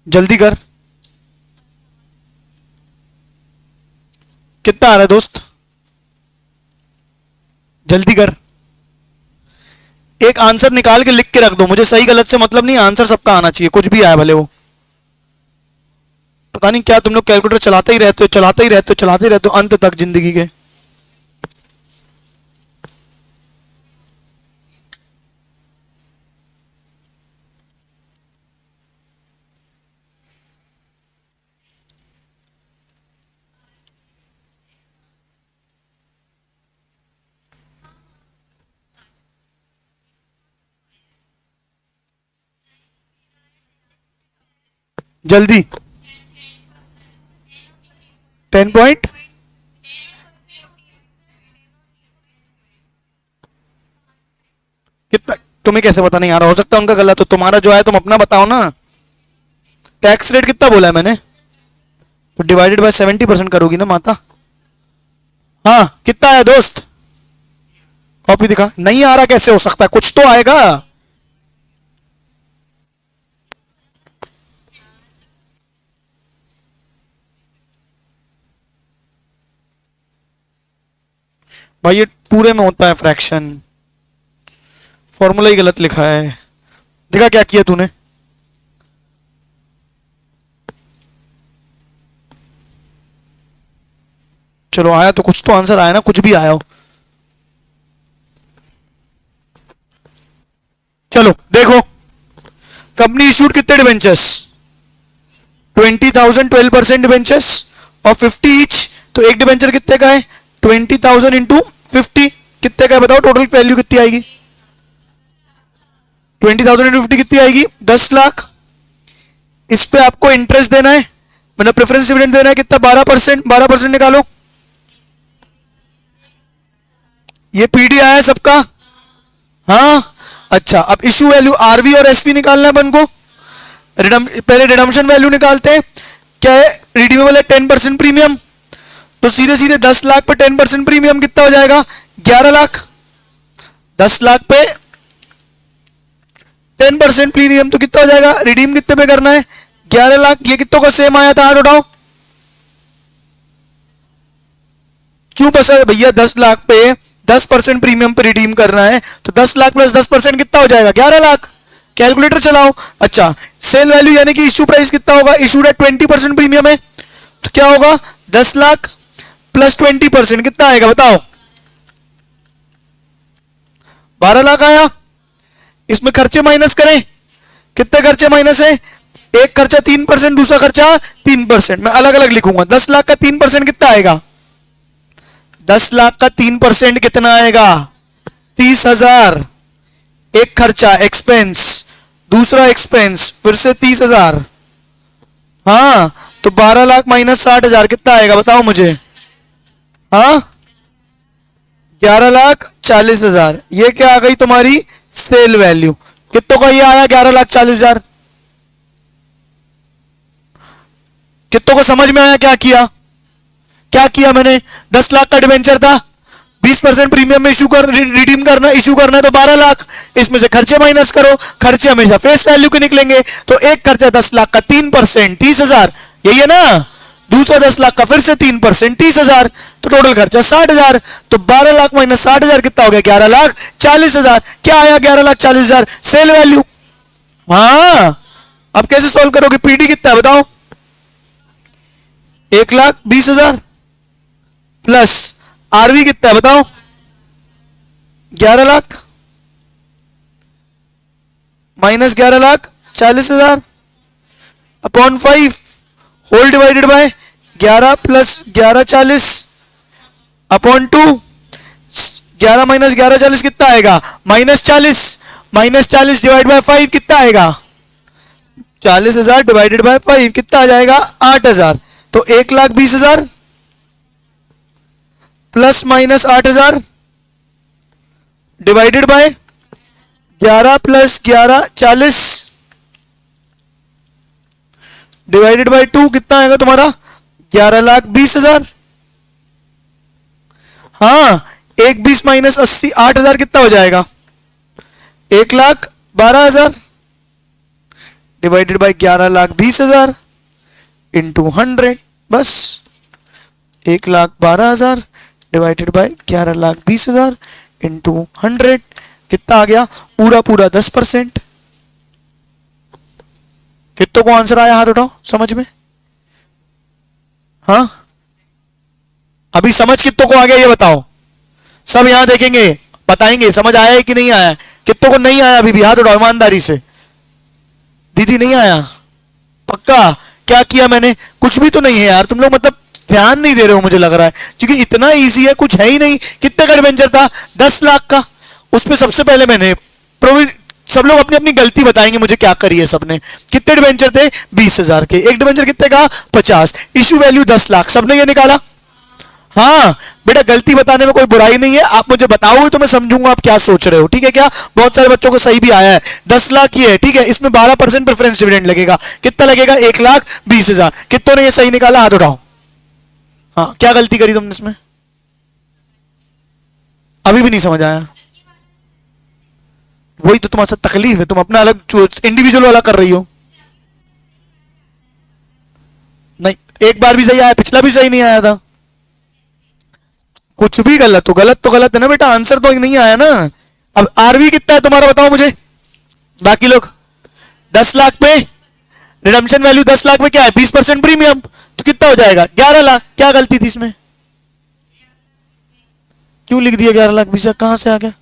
जल्दी कर। कितना आ रहा है दोस्त? जल्दी कर। एक आंसर निकाल के लिख के रख दो, मुझे सही गलत से मतलब नहीं, आंसर सबका आना चाहिए, कुछ भी आया भले वो। पता नहीं क्या तुम लोग कैलकुलेटर चलाते ही रहते हो, चलाते ही रहते हो, चलाते ही रहते हो अंत तक जिंदगी के। जल्दी। 10 पॉइंट, कितना? तुम्हें कैसे पता नहीं आ रहा? हो सकता है उनका गलत हो, तुम्हारा जो है तुम अपना बताओ ना। टैक्स रेट कितना बोला है मैंने? तो डिवाइडेड बाय 70% करोगी ना माता। हाँ, कितना है दोस्त? कॉपी दिखा। नहीं आ रहा कैसे हो सकता है, कुछ तो आएगा। भाई ये पूरे में होता है फ्रैक्शन, फॉर्मूला ही गलत लिखा है। देखा क्या किया तूने? चलो आया तो कुछ तो आंसर आया ना, कुछ भी आया हो। चलो देखो, कंपनी इशूड कितने डिवेंचर्स? 20,000, 12% डिवेंचर्स और 50 ईच। तो एक डिवेंचर कितने का है? 20,000 इंटू 50 कितने का है बताओ? टोटल वैल्यू कितनी आएगी? 20,000 इंटू 50 कितनी आएगी? 10 लाख। इस पे आपको इंटरेस्ट देना है, मतलब प्रेफरेंस डिविडेंड देना है कितना? 12%। 12% निकालो। ये पीडी आया सबका? हाँ। अच्छा, अब इशू वैल्यू आरवी और एसवी निकालना है अपन को। पहले रिडम्पशन वैल्यू निकालते हैं। क्या है? रिडीमेबल है 10% प्रीमियम, तो सीधे सीधे 10 लाख पे 10% प्रीमियम कितना हो जाएगा? 11 लाख। 10 लाख पे 10% प्रीमियम तो कितना हो जाएगा? रिडीम कितने पे करना है? 11 लाख। ये कितनों का सेम आया था? हाथ उठाओ। क्यों पसंद है भैया? 10 लाख पे 10% प्रीमियम पे रिडीम करना है, तो 10 लाख प्लस 10% कितना हो जाएगा? 11 लाख। कैलकुलेटर चलाओ। अच्छा, सेल वैल्यू यानी कि इशू प्राइस कितना होगा? इशूड एट 20% प्रीमियम है, तो क्या होगा? 10 लाख प्लस 20% कितना आएगा बताओ? 12 लाख आया। इसमें खर्चे माइनस करें, कितने खर्चे माइनस है? एक खर्चा 3%, दूसरा खर्चा 3%। मैं अलग अलग लिखूंगा। 10 लाख का 3% कितना आएगा? 10 लाख का 3% कितना आएगा? 30,000। एक खर्चा एक्सपेंस, दूसरा एक्सपेंस, फिर से 30,000। हाँ, तो 12 लाख माइनस 60,000 कितना आएगा बताओ मुझे? हाँ, 11,40,000। ये क्या आ गई तुम्हारी? Sale value. कितनों का ये आया? 11,40,000। कितनों को समझ में आया क्या किया? क्या किया मैंने? 10 लाख का डिवेंचर था, 20% प्रीमियम में रिडीम करना, इशू करना है, तो 12 लाख। इसमें से खर्चे माइनस करो, खर्चे हमेशा फेस वैल्यू के निकलेंगे, तो एक खर्चा 10 लाख का 3% 30,000, यही है ना। दूसरा 10 लाख का फिर से 3% 30,000, तो टोटल खर्चा 60,000। तो 12 लाख माइनस 60,000 कितना हो गया? 11,40,000। क्या आया? 11,40,000 सेल वैल्यू। हाँ, अब कैसे सॉल्व करोगे? पीडी कितना है बताओ? 1,20,000 प्लस आरवी कितना है बताओ? 11 lakh minus 11,40,000 upon 5 whole divided by 11 plus 11,40 upon 2। 11 minus 11,40 कितना आएगा? -40। -40 डिवाइड बाय 5 कितना आएगा? 40,000 डिवाइडेड बाय 5 कितना आ जाएगा? 8,000। तो 1,20,000 plus minus 8,000 divided by 11 plus 11,40 divided by 2 कितना आएगा तुम्हारा? 11,20,000। हाँ, 1,20 माइनस 80 8,000 कितना हो जाएगा? 1,12,000 डिवाइडेड बाय 11,20,000 इंटू 100। बस 1,12,000 डिवाइडेड बाय 11,20,000 इंटू 100 कितना आ गया? पूरा पूरा 10%। कितनों को आंसर आया? हाथ उठाओ समझ में। हाँ, अभी समझ कितनों को आ गया ये बताओ? सब यहां देखेंगे, बताएंगे समझ आया है कि नहीं आया। कितनों को नहीं आया अभी भी? हाथ उठाओ ईमानदारी से। दीदी नहीं आया? पक्का? क्या किया मैंने? कुछ भी तो नहीं है यार, तुम लोग मतलब ध्यान नहीं दे रहे हो मुझे लग रहा है, क्योंकि इतना इजी है, कुछ है ही नहीं। कितने का एडवेंचर था? 10 लाख का। उसमें सबसे पहले मैंने सब लोग अपनी अपनी गलती बताएंगे मुझे क्या करी है सबने। कितने डिवेंचर थे? 20,000 के। एक डिवेंचर कितने का? 50। Issue value 10 lakh. सबने ये निकाला? हाँ बेटा, गलती बताने में कोई बुराई नहीं है, आप मुझे बताओ तो मैं समझूंगा आप क्या सोच रहे हो, ठीक है क्या? बहुत सारे बच्चों को सही भी आया है। 10 लाख ये है, ठीक है, इसमें 12% प्रेफरेंस डिविडेंड लगेगा। कितना लगेगा? 1,20,000। कितनों ने ये सही निकाला? हाथ उठाओ। हाँ, क्या गलती करी तुमने इसमें? अभी भी नहीं समझ आया? वही तो तुम्हारे साथ तकलीफ है, तुम अपना अलग इंडिविजुअल वाला कर रही हो। नहीं, एक बार भी सही आया, पिछला भी सही नहीं आया था। कुछ भी गलत तो गलत है ना बेटा, आंसर तो नहीं आया ना। अब आरवी कितना है तुम्हारा बताओ मुझे? बाकी लोग 10 लाख पे रिडम्पशन वैल्यू 10 लाख में क्या है? 20% प्रीमियम, तो कितना हो जाएगा? 11 लाख। क्या गलती थी इसमें? क्यों लिख दिया 11 लाख? बीस कहां से आ गया?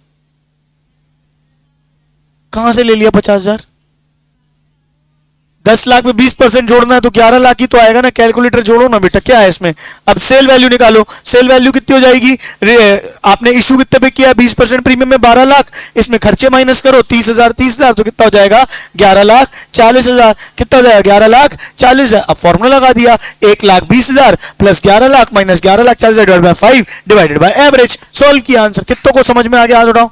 कहां से ले लिया 50,000? 10 लाख में 20% जोड़ना है तो 11 लाख ही तो आएगा ना। कैलकुलेटर जोड़ो ना बेटा, क्या है इसमें। अब सेल वैल्यू निकालो। सेल वैल्यू कितनी हो जाएगी, आपने इशू कितने पे किया, 20% प्रीमियम में 12 लाख, इसमें खर्चे माइनस करो 30,000 30,000 तो कितना हो जाएगा 11,40,000। कितना हो जाएगा 11,40,000। अब फॉर्मूला लगा दिया 1,20,000 plus 11 lakh minus 11,40,000 divide by 5 divided by average. Solve किया आंसर। कितनों को समझ में आ गया, हाथ उठाओ,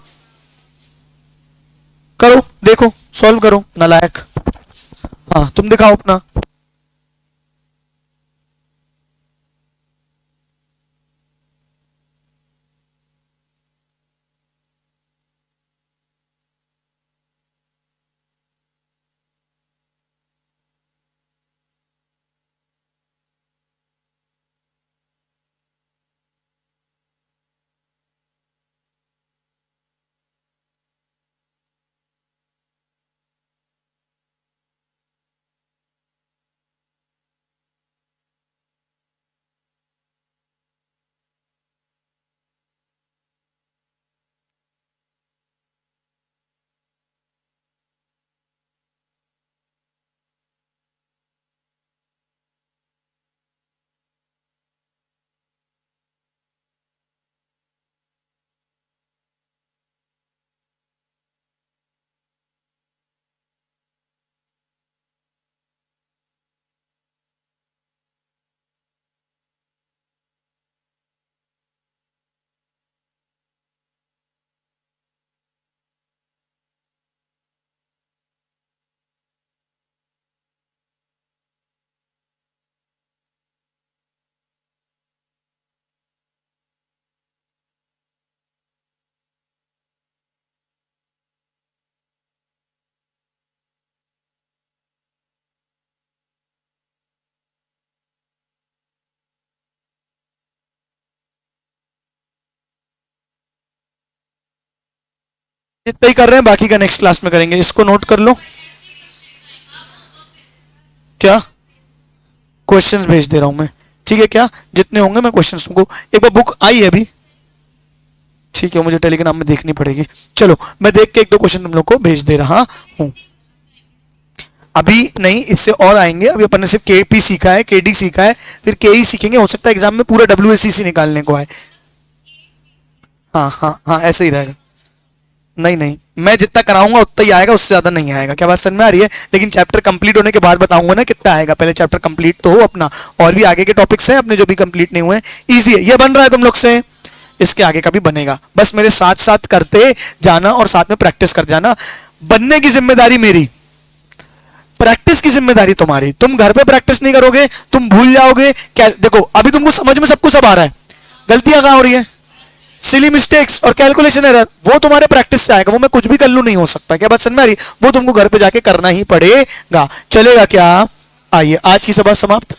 करो, देखो सॉल्व करो नालायक। हाँ तुम दिखाओ अपना। जितना ही कर रहे हैं बाकी का नेक्स्ट क्लास में करेंगे, इसको नोट कर लो। क्या क्वेश्चंस भेज दे रहा हूं मैं, ठीक है क्या, जितने होंगे मैं क्वेश्चंस तुमको। एक बार बुक आई है अभी, ठीक है, मुझे टेलीग्राम में देखनी पड़ेगी। चलो मैं देख के एक दो क्वेश्चन तुम लोग को भेज दे रहा हूं। अभी नहीं, इससे और आएंगे। अभी अपन ने सिर्फ केपी सीखा है, केडी सीखा है, फिर केई सीखेंगे। हो सकता है एग्जाम में पूरा डब्ल्यूएससीसी निकालने को आए। हाँ हाँ हाँ ऐसे ही रहेगा। नहीं नहीं, मैं जितना कराऊंगा उतना ही आएगा, उससे ज्यादा नहीं आएगा। क्या बात समझ में आ रही है। लेकिन चैप्टर कंप्लीट होने के बाद बताऊंगा ना कितना आएगा, पहले चैप्टर कंप्लीट तो हो अपना। और भी आगे के टॉपिक्स हैं अपने जो भी कंप्लीट नहीं हुए। इजी है, ये बन रहा है तुम लोग से, इसके आगे का भी बनेगा। बस मेरे साथ साथ करते जाना और साथ में प्रैक्टिस करते जाना। बनने की जिम्मेदारी मेरी, प्रैक्टिस की जिम्मेदारी तुम्हारी। तुम घर पे प्रैक्टिस नहीं करोगे तुम भूल जाओगे। क्या देखो, अभी तुमको समझ में सब कुछ सब आ रहा है, गलतियां कहां हो रही है, सिली मिस्टेक्स और कैलकुलेशन एरर, वो तुम्हारे प्रैक्टिस से आएगा। वो मैं कुछ भी कर लूं नहीं हो सकता। क्या बात समझ में आ रही, वो तुमको घर पे जाके करना ही पड़ेगा। चलेगा क्या। आइए आज की सभा समाप्त।